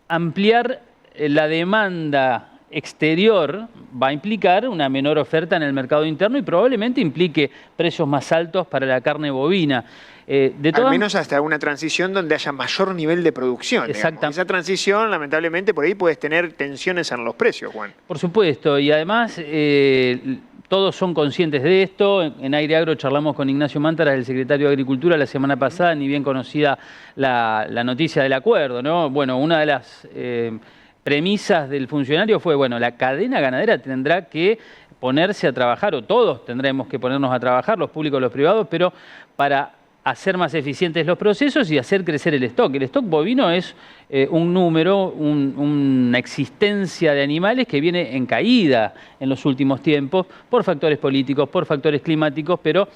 ampliar la demanda exterior va a implicar una menor oferta en el mercado interno y probablemente implique precios más altos para la carne bovina. Al menos hasta una transición donde haya mayor nivel de producción. Exactamente. Esa transición, lamentablemente, por ahí puedes tener tensiones en los precios, Juan. Por supuesto, y además todos son conscientes de esto. En Aire Agro charlamos con Ignacio Mántara, el secretario de Agricultura, la semana pasada, ni bien conocida la noticia del acuerdo, ¿no? Bueno, una de las premisas del funcionario fue, bueno, la cadena ganadera tendrá que ponerse a trabajar, o todos tendremos que ponernos a trabajar, los públicos, los privados, pero para hacer más eficientes los procesos y hacer crecer el stock. El stock bovino es un número, una existencia de animales que viene en caída en los últimos tiempos por factores políticos, por factores climáticos, pero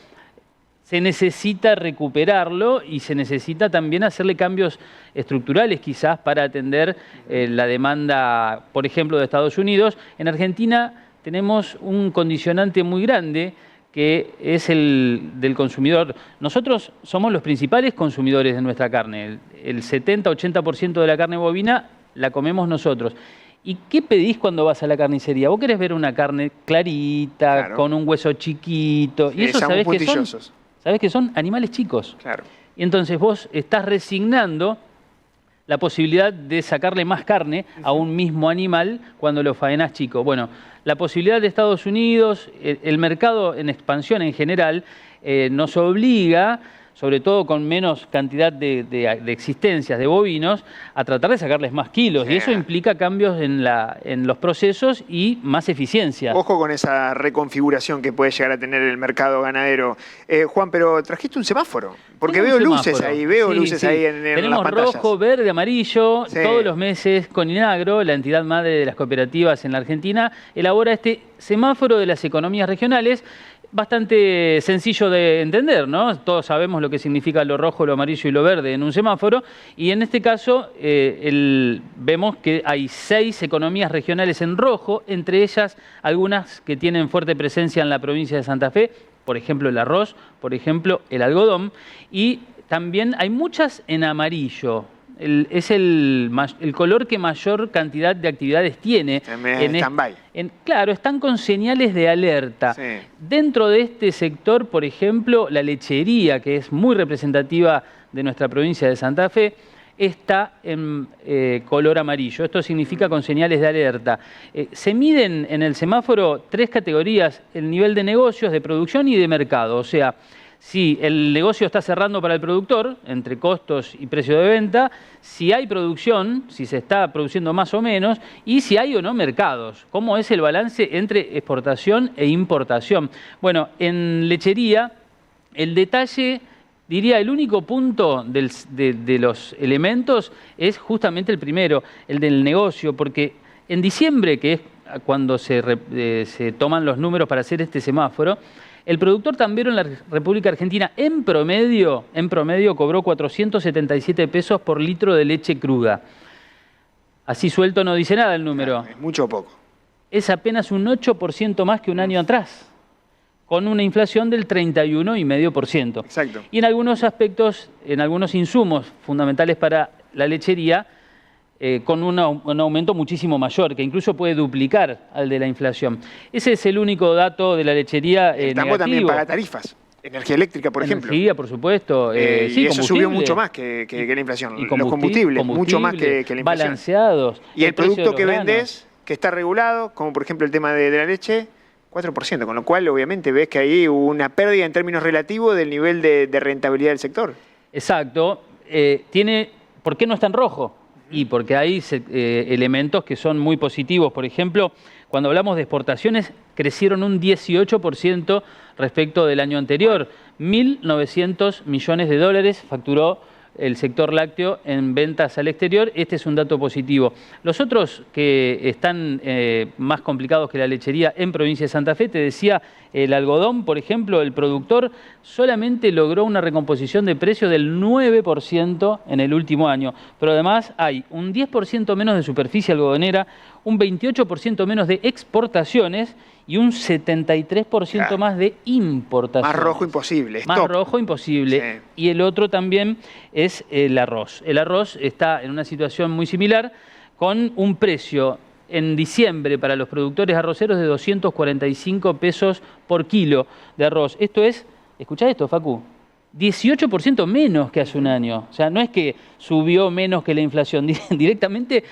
se necesita recuperarlo y se necesita también hacerle cambios estructurales quizás para atender la demanda, por ejemplo, de Estados Unidos. En Argentina tenemos un condicionante muy grande que es el del consumidor. Nosotros somos los principales consumidores de nuestra carne. El 70-80% de la carne bovina la comemos nosotros. ¿Y qué pedís cuando vas a la carnicería? Vos querés ver una carne clarita, Claro. con un hueso chiquito. Sí, Y eso, son ¿sabés qué son? puntillosos. ¿Sabés que son? Animales chicos. Claro. Y entonces vos estás resignando la posibilidad de sacarle más carne a un mismo animal cuando lo faenás chico. Bueno, la posibilidad de Estados Unidos, el mercado en expansión en general, nos obliga, sobre todo con menos cantidad de existencias de bovinos, a tratar de sacarles más kilos. Sí. Y eso implica cambios en los procesos y más eficiencia. Ojo con esa reconfiguración que puede llegar a tener el mercado ganadero. Juan, pero trajiste un semáforo, porque Tenemos veo un luces semáforo. ahí, veo Sí, luces sí. ahí en las Tenemos pantallas. rojo, verde, amarillo. Sí. Todos los meses Coninagro, la entidad madre de las cooperativas en la Argentina, elabora este semáforo de las economías regionales. Bastante sencillo de entender, ¿no? Todos sabemos lo que significa lo rojo, lo amarillo y lo verde en un semáforo. Y en este caso vemos que hay 6 economías regionales en rojo, entre ellas algunas que tienen fuerte presencia en la provincia de Santa Fe, por ejemplo el arroz, por ejemplo el algodón, y también hay muchas en amarillo. Es el color que mayor cantidad de actividades tiene. En stand-by. Claro, están con señales de alerta. Sí. Dentro de este sector, por ejemplo, la lechería, que es muy representativa de nuestra provincia de Santa Fe, está en color amarillo. Esto significa con señales de alerta. Se miden en el semáforo 3 categorías: el nivel de negocios, de producción y de mercado. O sea, si el negocio está cerrando para el productor, entre costos y precio de venta, si hay producción, si se está produciendo más o menos, y si hay o no mercados. ¿Cómo es el balance entre exportación e importación? Bueno, en lechería, el detalle, diría, el único punto de los elementos es justamente el primero, el del negocio, porque en diciembre, que es cuando se toman los números para hacer este semáforo, el productor tambero en la República Argentina en promedio cobró 477 pesos por litro de leche cruda. Así suelto no dice nada el número. Es mucho o poco. Es apenas un 8% más que un año atrás, con una inflación del 31,5%. Exacto. Y en algunos aspectos, en algunos insumos fundamentales para la lechería, con un aumento muchísimo mayor, que incluso puede duplicar al de la inflación. Ese es el único dato de la lechería El tambo negativo. también paga tarifas. Energía eléctrica, por ejemplo. Energía, por supuesto. Sí, y eso subió combustible. mucho más que la inflación. Y Los combustibles, mucho más que la inflación. Balanceados. Y el precio producto de que los granos. vendés, que está regulado, como por ejemplo el tema de la leche, 4%, con lo cual obviamente ves que ahí hubo una pérdida en términos relativos del nivel de rentabilidad del sector. Exacto. ¿Por qué no está en rojo? Y porque hay elementos que son muy positivos. Por ejemplo, cuando hablamos de exportaciones, crecieron un 18% respecto del año anterior. 1.900 millones de dólares facturó el sector lácteo en ventas al exterior. Este es un dato positivo. Los otros que están más complicados que la lechería en provincia de Santa Fe, te decía, el algodón, por ejemplo, el productor solamente logró una recomposición de precio del 9% en el último año, pero además hay un 10% menos de superficie algodonera, un 28% menos de exportaciones y un 73% más de importaciones. Más rojo imposible. Más stop. rojo imposible. Sí. Y el otro también es el arroz. El arroz está en una situación muy similar, con un precio en diciembre para los productores arroceros de 245 pesos por kilo de arroz. Esto es, escuchá esto, Facu, 18% menos que hace un año. O sea, no es que subió menos que la inflación, directamente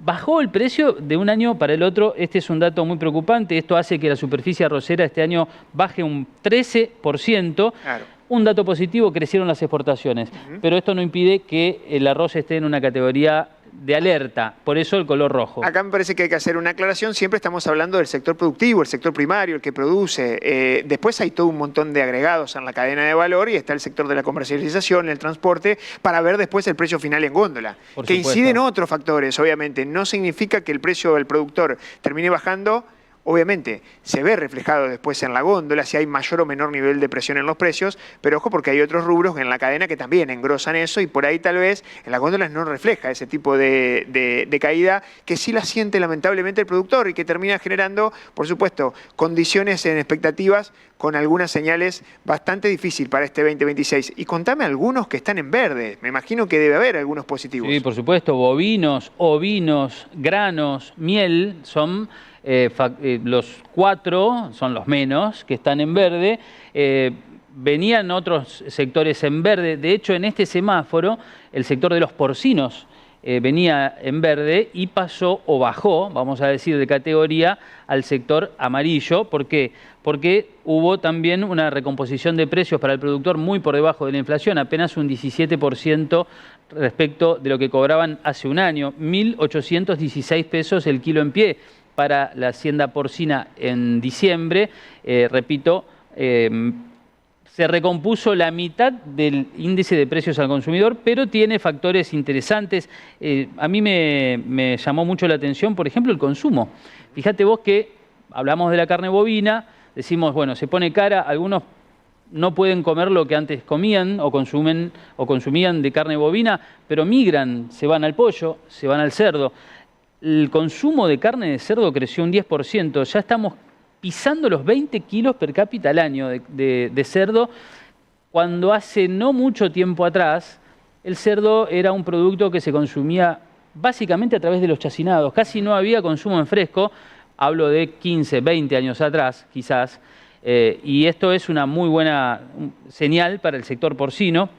bajó el precio de un año para el otro. Este es un dato muy preocupante. Esto hace que la superficie arrocera este año baje un 13%. Claro. Un dato positivo, crecieron las exportaciones. Pero esto no impide que el arroz esté en una categoría de alerta, por eso el color rojo. Acá me parece que hay que hacer una aclaración. Siempre estamos hablando del sector productivo, el sector primario, el que produce. Después hay todo un montón de agregados en la cadena de valor y está el sector de la comercialización, el transporte, para ver después el precio final en góndola. Por que supuesto. inciden otros factores, obviamente. No significa que el precio del productor termine bajando. Obviamente, se ve reflejado después en la góndola si hay mayor o menor nivel de presión en los precios, pero ojo porque hay otros rubros en la cadena que también engrosan eso y por ahí tal vez en las góndolas no refleja ese tipo de caída que sí la siente lamentablemente el productor y que termina generando, por supuesto, condiciones en expectativas con algunas señales bastante difíciles para este 2026. Y contame algunos que están en verde, me imagino que debe haber algunos positivos. Sí, por supuesto, bovinos, ovinos, granos, miel, son los 4, son los menos, que están en verde. Venían otros sectores en verde. De hecho, en este semáforo, el sector de los porcinos venía en verde y pasó o bajó, vamos a decir, de categoría al sector amarillo. ¿Por qué? Porque hubo también una recomposición de precios para el productor muy por debajo de la inflación, apenas un 17% respecto de lo que cobraban hace un año, 1.816 pesos el kilo en pie para la hacienda porcina en diciembre. Repito, se recompuso la mitad del índice de precios al consumidor, pero tiene factores interesantes. A mí me llamó mucho la atención, por ejemplo, el consumo. Fíjate vos que hablamos de la carne bovina, decimos, bueno, se pone cara, algunos no pueden comer lo que antes comían o consumían de carne bovina, pero migran, se van al pollo, se van al cerdo. El consumo de carne de cerdo creció un 10%, ya estamos pisando los 20 kilos per cápita al año de cerdo, cuando hace no mucho tiempo atrás el cerdo era un producto que se consumía básicamente a través de los chacinados, casi no había consumo en fresco, hablo de 15, 20 años atrás quizás, y esto es una muy buena señal para el sector porcino,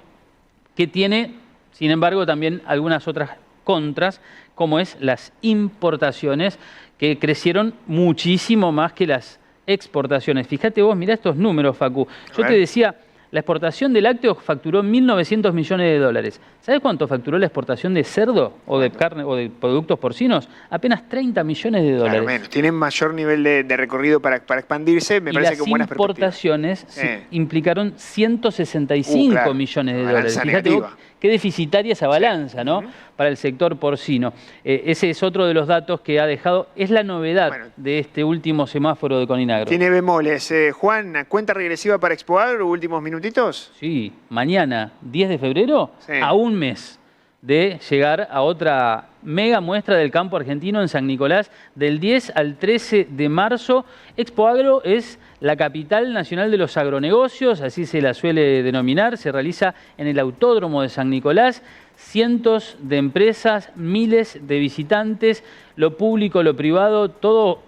que tiene, sin embargo, también algunas otras contras, como es las importaciones, que crecieron muchísimo más que las exportaciones. Fíjate vos, mirá estos números, Facu. Yo te decía, la exportación de lácteos facturó 1.900 millones de dólares. ¿Sabes cuánto facturó la exportación de cerdo o de carne o de productos porcinos? Apenas 30 millones de dólares. Claro, menos. Tienen mayor nivel de recorrido para expandirse, me parece con buenas perspectivas. Y las importaciones implicaron 165 millones de dólares. Fíjate vos, qué deficitaria esa balanza, ¿no? Para el sector porcino. Ese es otro de los datos que ha dejado, es la novedad de este último semáforo de Coninagro. Tiene bemoles. Juan, ¿cuenta regresiva para Expoagro, últimos minutitos? Sí, mañana, 10 de febrero, a un mes de llegar a otra mega muestra del campo argentino en San Nicolás, del 10 al 13 de marzo. Expoagro es la capital nacional de los agronegocios, así se la suele denominar, se realiza en el Autódromo de San Nicolás, cientos de empresas, miles de visitantes, lo público, lo privado, todo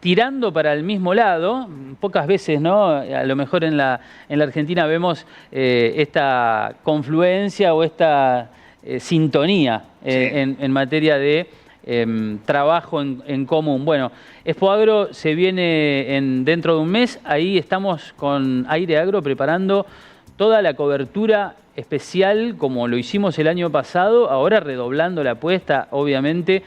tirando para el mismo lado. Pocas veces, ¿no? A lo mejor en la Argentina vemos esta confluencia o esta sintonía en materia de trabajo en común. Bueno, Expoagro se viene dentro de un mes, ahí estamos con Aire Agro preparando toda la cobertura especial como lo hicimos el año pasado, ahora redoblando la apuesta, obviamente,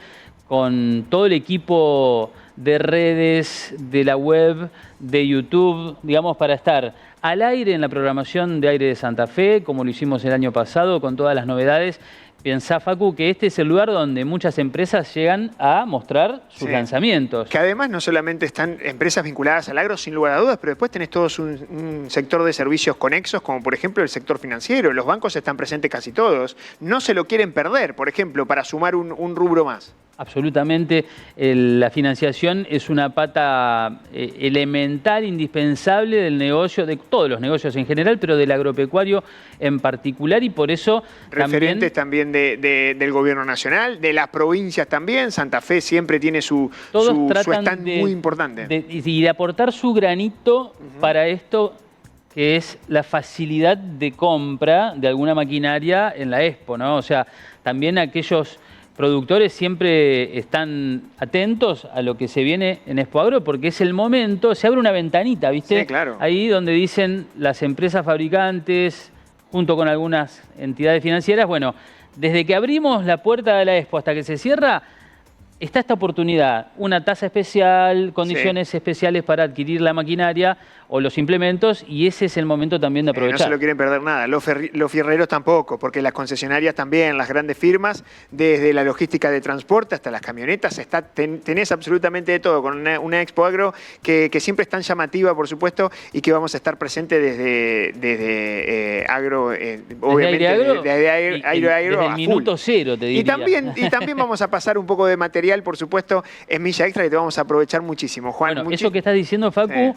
con todo el equipo de redes, de la web, de YouTube, digamos, para estar al aire en la programación de Aire de Santa Fe, como lo hicimos el año pasado, con todas las novedades. Pensá, Facu, que este es el lugar donde muchas empresas llegan a mostrar sus lanzamientos. Que además no solamente están empresas vinculadas al agro, sin lugar a dudas, pero después tenés todos un sector de servicios conexos, como por ejemplo el sector financiero. Los bancos están presentes casi todos. No se lo quieren perder, por ejemplo, para sumar un rubro más. Absolutamente, la financiación es una pata elemental, indispensable del negocio, de todos los negocios en general, pero del agropecuario en particular, y por eso referentes también del gobierno nacional, de las provincias también. Santa Fe siempre tiene su stand muy importante. Y de aportar su granito para esto, que es la facilidad de compra de alguna maquinaria en la Expo, ¿no? O sea, también aquellos productores siempre están atentos a lo que se viene en Expoagro, porque es el momento, se abre una ventanita, ¿viste? Sí, claro. Ahí donde dicen las empresas fabricantes, junto con algunas entidades financieras, bueno, desde que abrimos la puerta de la Expo hasta que se cierra, está esta oportunidad, una tasa especial, condiciones especiales para adquirir la maquinaria o los implementos, y ese es el momento también de aprovechar. No se lo quieren perder nada, los fierreros tampoco, porque las concesionarias también, las grandes firmas, desde la logística de transporte hasta las camionetas, tenés absolutamente de todo, con una Expo Agro que siempre es tan llamativa, por supuesto, y que vamos a estar presentes desde Agro, obviamente, desde Agro el minuto cero, te diría. Y también vamos a pasar un poco de material, por supuesto, en Milla Extra, que te vamos a aprovechar muchísimo. Juan, bueno, eso que estás diciendo, Facu,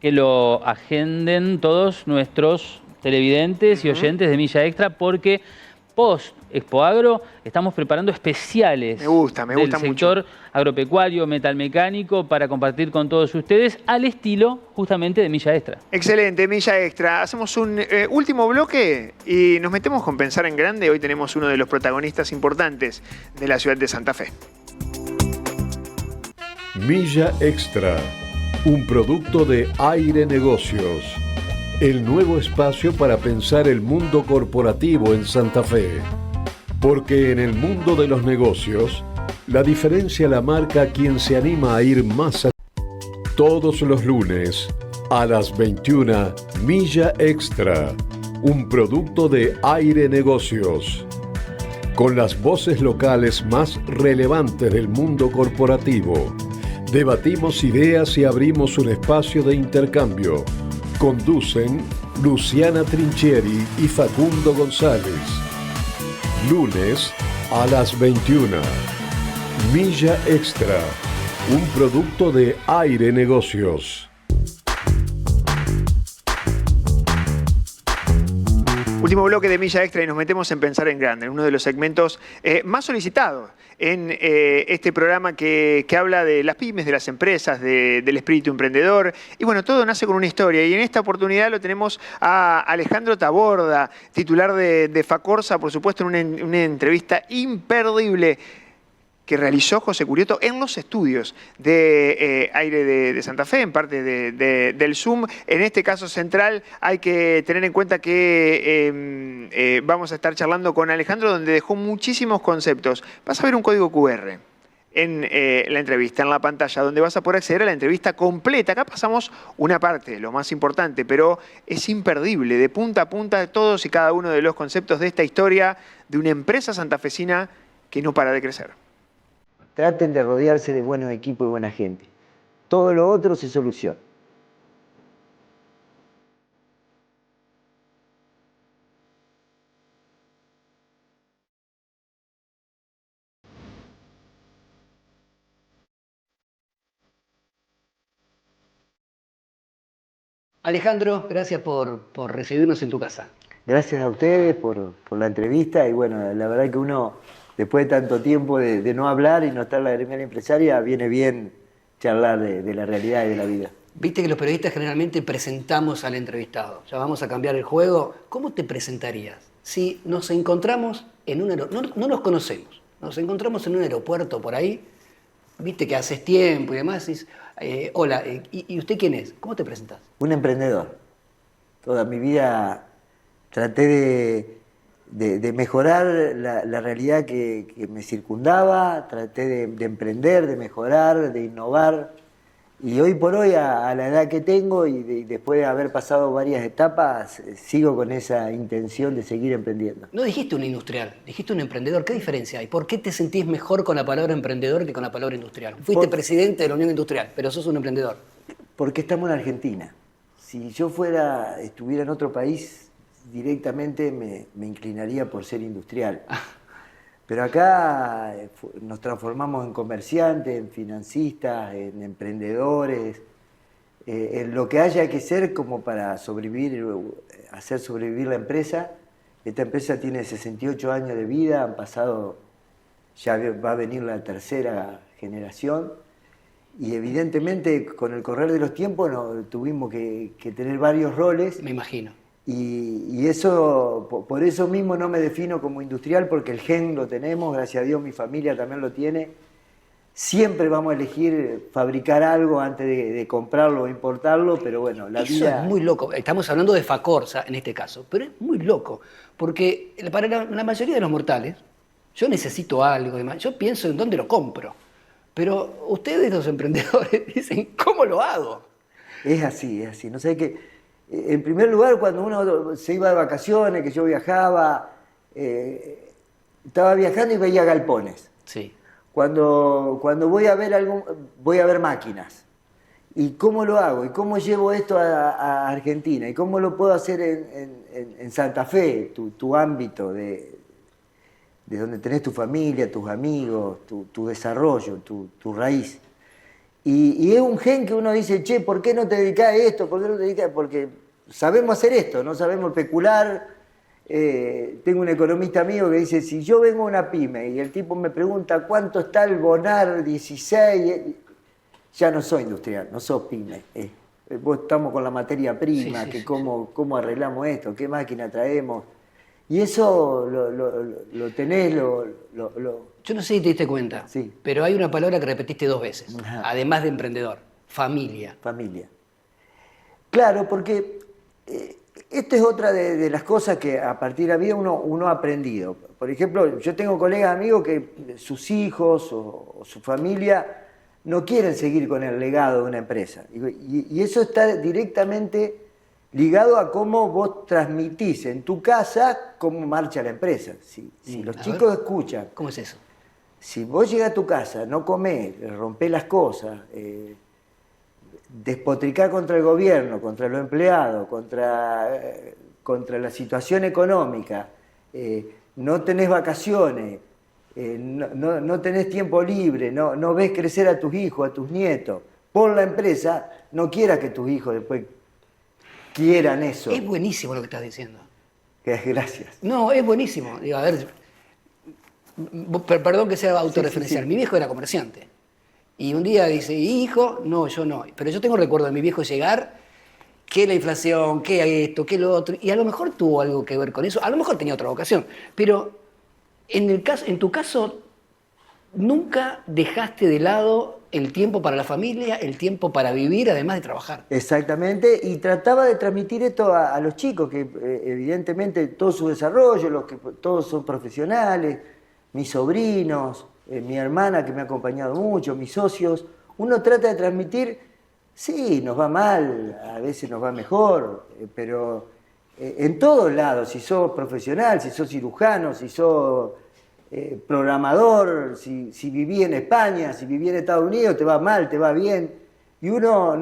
que lo agenden todos nuestros televidentes y oyentes de Milla Extra, porque post Expo Agro estamos preparando especiales del sector mucho. Agropecuario, metalmecánico, para compartir con todos ustedes al estilo justamente de Milla Extra. Excelente, Milla Extra. Hacemos un último bloque y nos metemos con Pensar en Grande. Hoy tenemos uno de los protagonistas importantes de la ciudad de Santa Fe. Milla Extra, un producto de Aire Negocios, el nuevo espacio para pensar el mundo corporativo en Santa Fe. Porque en el mundo de los negocios, la diferencia la marca quien se anima a ir más allá. Todos los lunes, a las 21, Milla Extra, un producto de Aire Negocios. Con las voces locales más relevantes del mundo corporativo, debatimos ideas y abrimos un espacio de intercambio. Conducen Luciana Trinchieri y Facundo González. Lunes a las 21. Milla Extra, un producto de Aire Negocios. Último bloque de Milla Extra y nos metemos en Pensar en Grande, uno de los segmentos más solicitados en este programa que habla de las pymes, de las empresas, del espíritu emprendedor. Y bueno, todo nace con una historia. Y en esta oportunidad lo tenemos a Alejandro Taborda, titular de Facorsa, por supuesto, en una entrevista imperdible que realizó José Curioto en los estudios de Aire de Santa Fe, en parte del Zoom. En este caso central hay que tener en cuenta que vamos a estar charlando con Alejandro, donde dejó muchísimos conceptos. Vas a ver un código QR en la entrevista, en la pantalla, donde vas a poder acceder a la entrevista completa. Acá pasamos una parte, lo más importante, pero es imperdible, de punta a punta, todos y cada uno de los conceptos de esta historia de una empresa santafesina que no para de crecer. Traten de rodearse de buenos equipos y buena gente. Todo lo otro se soluciona. Alejandro, gracias por recibirnos en tu casa. Gracias a ustedes por la entrevista y bueno, la verdad que uno, después de tanto tiempo de no hablar y no estar en la gremial empresaria, viene bien charlar de la realidad y de la vida. Viste que los periodistas generalmente presentamos al entrevistado. Ya vamos a cambiar el juego. ¿Cómo te presentarías si nos encontramos en un aeropuerto? No nos conocemos. Nos encontramos en un aeropuerto por ahí. Viste que haces tiempo y demás. Dices, hola, ¿y usted quién es? ¿Cómo te presentás? Un emprendedor. Toda mi vida traté de mejorar la realidad que me circundaba, traté de emprender, de mejorar, de innovar. Y hoy por hoy, a la edad que tengo y después de haber pasado varias etapas, sigo con esa intención de seguir emprendiendo. No dijiste un industrial, dijiste un emprendedor. ¿Qué diferencia hay? ¿Por qué te sentís mejor con la palabra emprendedor que con la palabra industrial? Fuiste presidente de la Unión Industrial, pero sos un emprendedor. Porque estamos en Argentina. Si yo estuviera en otro país, directamente me inclinaría por ser industrial. Pero acá nos transformamos en comerciantes, en financistas, en emprendedores, en lo que haya que ser como para sobrevivir, hacer sobrevivir la empresa. Esta empresa tiene 68 años de vida, han pasado, ya va a venir la tercera generación y evidentemente con el correr de los tiempos tuvimos que tener varios roles. Me imagino. Y eso, por eso mismo no me defino como industrial, porque el gen lo tenemos, gracias a Dios mi familia también lo tiene, siempre vamos a elegir fabricar algo antes de comprarlo o importarlo, pero bueno, la Eso vida... es muy loco. Estamos hablando de Facorsa en este caso, pero es muy loco, porque para la mayoría de los mortales, yo necesito algo, yo pienso en dónde lo compro, pero ustedes los emprendedores dicen, ¿cómo lo hago? Es así, es así. No sé qué. En primer lugar, cuando uno se iba de vacaciones, que yo viajaba, estaba viajando y veía galpones. Sí. Cuando voy a ver voy a ver máquinas. ¿Y cómo lo hago? ¿Y cómo llevo esto a Argentina? ¿Y cómo lo puedo hacer en Santa Fe, tu ámbito de donde tenés tu familia, tus amigos, tu desarrollo, tu raíz? Y es un gen que uno dice, che, ¿por qué no te dedicás a esto? ¿Por qué no te dedicás? Porque sabemos hacer esto, no sabemos especular. Tengo un economista amigo que dice, si yo vengo a una pyme y el tipo me pregunta cuánto está el Bonar 16, ya no soy industrial, no sos pyme. Vos estamos con la materia prima, Sí, cómo arreglamos esto, qué máquina traemos. Y eso lo tenés, Yo no sé si te diste cuenta, Sí. pero hay una palabra que repetiste 2 veces, Ajá. además de emprendedor, familia. Familia. Claro, porque esta es otra de las cosas que a partir de la vida uno ha aprendido. Por ejemplo, yo tengo colegas amigos que sus hijos o su familia no quieren seguir con el legado de una empresa. Y eso está directamente ligado a cómo vos transmitís en tu casa cómo marcha la empresa. Si los A chicos ver. escuchan, ¿Cómo es eso? si vos llegás a tu casa, no comés, rompés las cosas, despotricar contra el gobierno, contra los empleados, contra la situación económica, no tenés vacaciones, no tenés tiempo libre, no ves crecer a tus hijos, a tus nietos, por la empresa, no quieras que tus hijos después quieran eso. Es buenísimo lo que estás diciendo. Gracias. No, es buenísimo. Digo, a ver, perdón que sea autorreferencial. sí. Mi viejo era comerciante. Y un día dice, hijo, no, yo no. Pero yo tengo recuerdo de mi viejo llegar, que la inflación, que esto, que lo otro. Y a lo mejor tuvo algo que ver con eso. A lo mejor tenía otra vocación. Pero en tu caso, nunca dejaste de lado el tiempo para la familia, el tiempo para vivir, además de trabajar. Exactamente, y trataba de transmitir esto a los chicos, que evidentemente todo su desarrollo, todos son profesionales, mis sobrinos, mi hermana que me ha acompañado mucho, mis socios. Uno trata de transmitir, sí, nos va mal, a veces nos va mejor, pero en todos lados, si sos profesional, si sos cirujano, si sos programador, si viví en España, si viví en Estados Unidos, te va mal, te va bien. Y uno,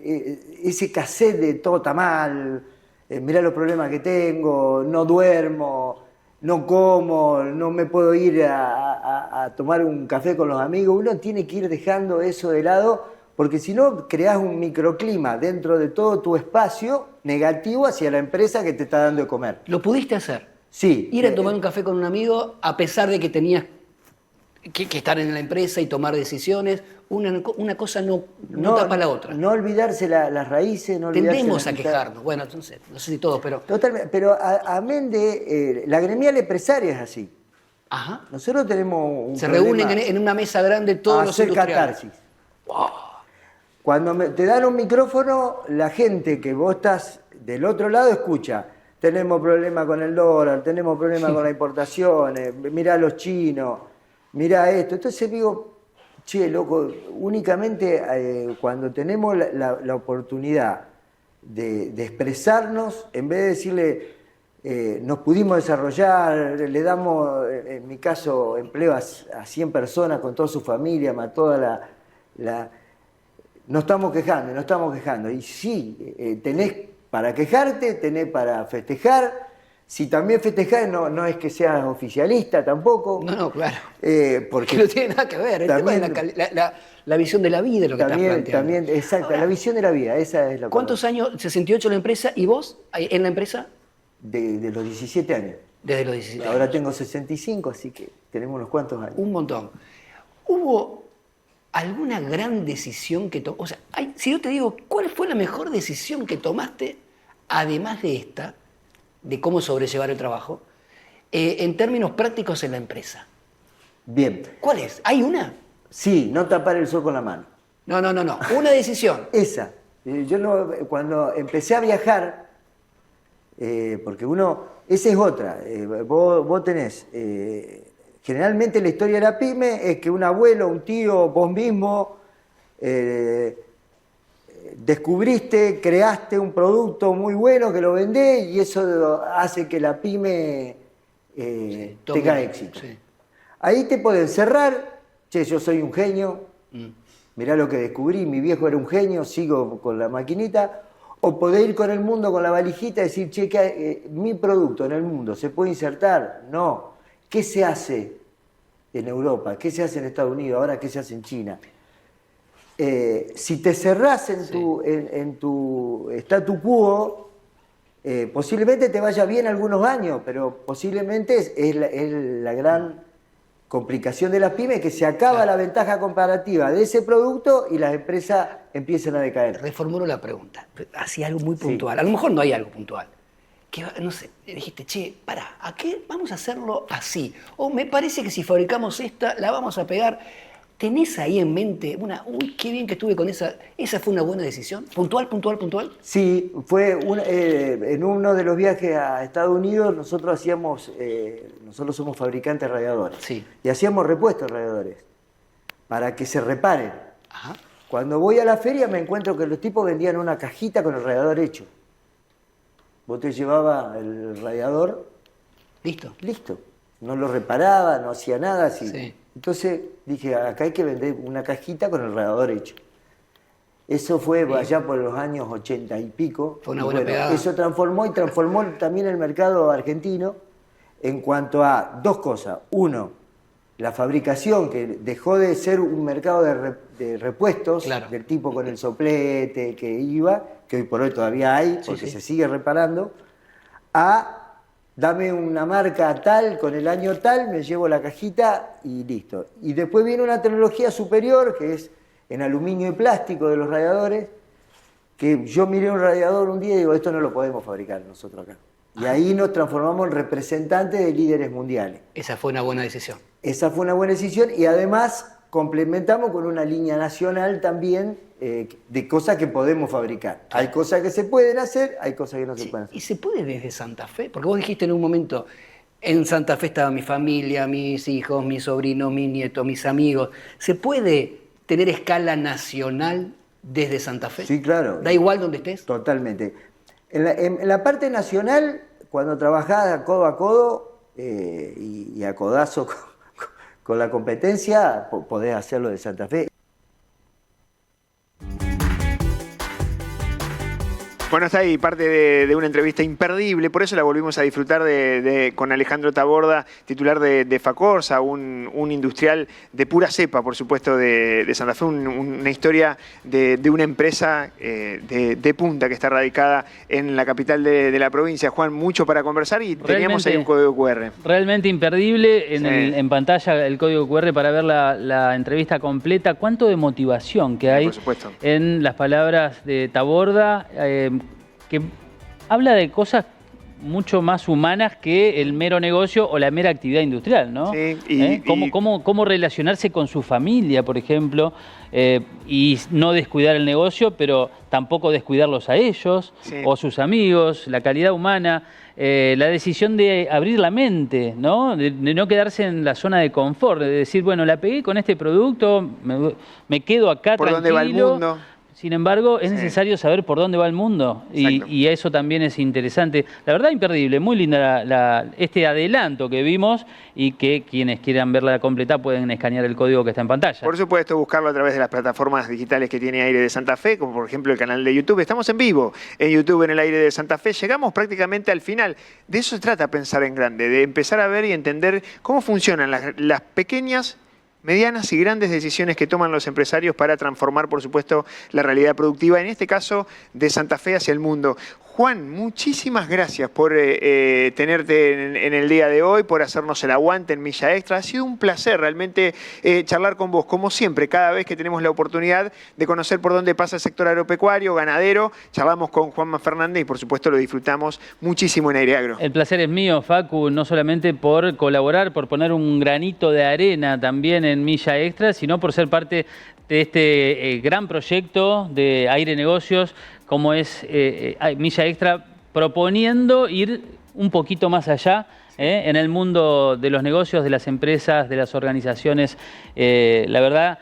ese cassette de todo está mal, mirá los problemas que tengo, no duermo, no como, no me puedo ir a tomar un café con los amigos. Uno tiene que ir dejando eso de lado, porque si no creás un microclima dentro de todo tu espacio negativo hacia la empresa que te está dando de comer. ¿Lo pudiste hacer? Sí. Ir a tomar un café con un amigo, a pesar de que tenías que estar en la empresa y tomar decisiones, una cosa no tapa la otra. No olvidarse las raíces, no olvidarse... Tendemos a quejarnos. Bueno, entonces, no sé si todos, pero... Totalmente, pero amén de... la gremial empresaria es así. Ajá. Nosotros tenemos un Se problema reúnen en una mesa grande todos a los hacer industriales. catarsis. Cuando te dan un micrófono, la gente que vos estás del otro lado escucha. Tenemos problemas con el dólar, tenemos problemas con las importaciones, mirá a los chinos, mirá esto. Entonces digo, che, loco, únicamente cuando tenemos la oportunidad de expresarnos, en vez de decirle, nos pudimos desarrollar, le damos, en mi caso, empleo a 100 personas con toda su familia, más toda no estamos quejando. Y sí, tenés para quejarte, tenés para festejar. Si también festejás, no es que seas oficialista tampoco. No, claro. Porque no tiene nada que ver. El también, tema es la visión de la vida, lo que estás planteando. También, exacto, Ahora, la visión de la vida, esa es la ¿cuántos años? 68 en la empresa, ¿y vos en la empresa? De los 17 años. Desde los 17 años. Ahora tengo 65, así que tenemos unos cuantos años. Un montón. ¿Hubo alguna gran decisión que tomaste? O sea, si yo te digo, ¿cuál fue la mejor decisión que tomaste, además de esta, de cómo sobrellevar el trabajo, en términos prácticos en la empresa? Bien. ¿Cuál es? ¿Hay una? Sí, no tapar el sol con la mano. No. Una decisión. Esa. Yo no, cuando empecé a viajar, porque esa es otra. Vos tenés, generalmente la historia de la pyme es que un abuelo, un tío, vos mismo, descubriste, creaste un producto muy bueno que lo vendés y eso hace que la pyme tenga éxito. Sí. Ahí te pueden cerrar, che, yo soy un genio, mirá lo que descubrí, mi viejo era un genio, sigo con la maquinita, o podés ir con el mundo con la valijita y decir, che, mi producto en el mundo se puede insertar. No. ¿Qué se hace en Europa? ¿Qué se hace en Estados Unidos? Ahora, ¿qué se hace en China? Si te cerrás en tu statu quo, posiblemente te vaya bien algunos años, pero posiblemente es la gran complicación de las pymes, que se acaba la ventaja comparativa de ese producto y las empresas empiezan a decaer. Reformulo la pregunta, así algo muy puntual. A lo mejor no hay algo puntual. Que, no sé, dijiste, che, pará, ¿a qué vamos a hacerlo así? O me parece que si fabricamos esta, la vamos a pegar. ¿Tenés ahí en mente uy, qué bien que estuve con esa fue una buena decisión? ¿Puntual? Sí, fue en uno de los viajes a Estados Unidos, nosotros somos fabricantes de radiadores. Sí. Y hacíamos repuestos de radiadores para que se reparen. Ajá. Cuando voy a la feria me encuentro que los tipos vendían una cajita con el radiador hecho. Vos te llevabas el radiador. Listo. No lo reparaba, no hacía nada así. Sí. Entonces dije, acá hay que vender una cajita con el radiador hecho. Eso fue allá por los años 80 y pico. Fue una buena pegada. Eso transformó también el mercado argentino en cuanto a dos cosas. Uno, la fabricación, que dejó de ser un mercado de repuestos, claro, del tipo con el soplete que iba, que hoy por hoy todavía hay, porque se sigue reparando, a dame una marca tal, con el año tal, me llevo la cajita y listo. Y después viene una tecnología superior, que es en aluminio y plástico de los radiadores, que yo miré un radiador un día y digo, esto no lo podemos fabricar nosotros acá. Y ahí nos transformamos en representantes de líderes mundiales. Esa fue una buena decisión. Esa fue una buena decisión y además complementamos con una línea nacional también de cosas que podemos fabricar. Hay cosas que se pueden hacer, hay cosas que no se pueden hacer. ¿Y se puede desde Santa Fe? Porque vos dijiste en un momento, en Santa Fe estaba mi familia, mis hijos, mis sobrinos, mis nietos, mis amigos. ¿Se puede tener escala nacional desde Santa Fe? Sí, claro. ¿Da igual donde estés? Totalmente. En la parte nacional, cuando trabajás codo a codo y a codazo con la competencia, podés hacerlo de Santa Fe. Bueno, está ahí parte de una entrevista imperdible, por eso la volvimos a disfrutar con Alejandro Taborda, titular de Facorsa, un industrial de pura cepa, por supuesto, de Santa Fe, una historia de una empresa de punta que está radicada en la capital de la provincia. Juan, mucho para conversar y teníamos ahí un código QR. Realmente imperdible, en pantalla el código QR para ver la entrevista completa. ¿Cuánto de motivación que hay en las palabras de Taborda? Que habla de cosas mucho más humanas que el mero negocio o la mera actividad industrial, ¿no? Sí, Cómo relacionarse con su familia, por ejemplo, y no descuidar el negocio, pero tampoco descuidarlos a ellos o sus amigos, la calidad humana, la decisión de abrir la mente, ¿no? De no quedarse en la zona de confort, de decir, bueno, la pegué con este producto, me quedo acá ¿por tranquilo. dónde va el mundo? Sin embargo, es necesario saber por dónde va el mundo y eso también es interesante. La verdad, imperdible, muy linda este adelanto que vimos y que quienes quieran verla completa pueden escanear el código que está en pantalla. Por supuesto, buscarlo a través de las plataformas digitales que tiene Aire de Santa Fe, como por ejemplo el canal de YouTube. Estamos en vivo en YouTube en el Aire de Santa Fe. Llegamos prácticamente al final. De eso se trata pensar en grande, de empezar a ver y entender cómo funcionan las pequeñas, medianas y grandes decisiones que toman los empresarios para transformar, por supuesto, la realidad productiva, en este caso, de Santa Fe hacia el mundo. Juan, muchísimas gracias por tenerte en el día de hoy, por hacernos el aguante en Milla Extra. Ha sido un placer realmente charlar con vos, como siempre, cada vez que tenemos la oportunidad de conocer por dónde pasa el sector agropecuario, ganadero. Charlamos con Juanma Fernández y por supuesto lo disfrutamos muchísimo en Aire Agro. El placer es mío, Facu, no solamente por colaborar, por poner un granito de arena también en Milla Extra, sino por ser parte de este gran proyecto de Aire Negocios, como es Milla Extra, proponiendo ir un poquito más allá en el mundo de los negocios, de las empresas, de las organizaciones. La verdad,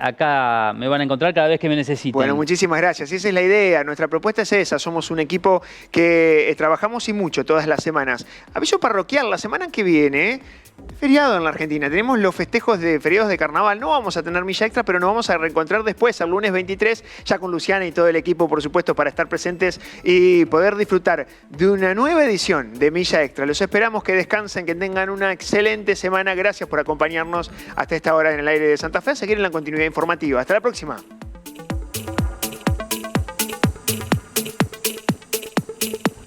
acá me van a encontrar cada vez que me necesiten. Bueno, muchísimas gracias. Esa es la idea. Nuestra propuesta es esa. Somos un equipo que trabajamos y mucho todas las semanas. Aviso parroquial, la semana que viene, feriado en la Argentina. Tenemos los festejos de feriados de carnaval. No vamos a tener Milla Extra, pero nos vamos a reencontrar después, el lunes 23, ya con Luciana y todo el equipo, por supuesto, para estar presentes y poder disfrutar de una nueva edición de Milla Extra. Los esperamos, que descansen, que tengan una excelente semana. Gracias por acompañarnos hasta esta hora en el aire de Santa Fe. A seguir en la continuidad informativa. Hasta la próxima.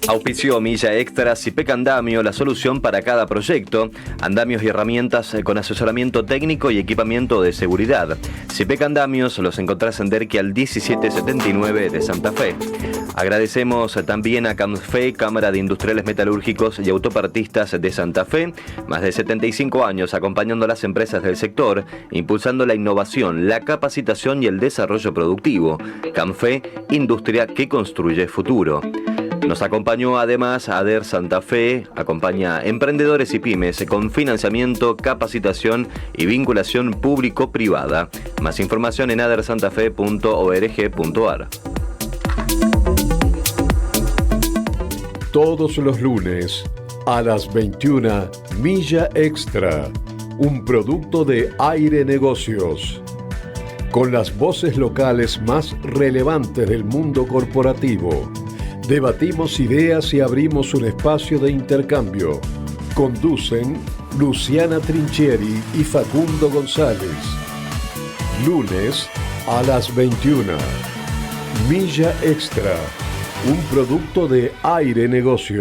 Auspició Milla Extra, Cipec Andamio, la solución para cada proyecto. Andamios y herramientas con asesoramiento técnico y equipamiento de seguridad. Cipec Andamios los encontrás en Derqui al 1779 de Santa Fe. Agradecemos también a Camfe, Cámara de Industriales Metalúrgicos y Autopartistas de Santa Fe. Más de 75 años acompañando a las empresas del sector, impulsando la innovación, la capacitación y el desarrollo productivo. Camfe, industria que construye futuro. Nos acompañó además ADER Santa Fe, acompaña emprendedores y pymes con financiamiento, capacitación y vinculación público-privada. Más información en adersantafe.org.ar. Todos los lunes a las 21, Milla Extra, un producto de Aire Negocios. Con las voces locales más relevantes del mundo corporativo. Debatimos ideas y abrimos un espacio de intercambio. Conducen Luciana Trinchieri y Facundo González. Lunes a las 21. Milla Extra, un producto de Aire Negocios.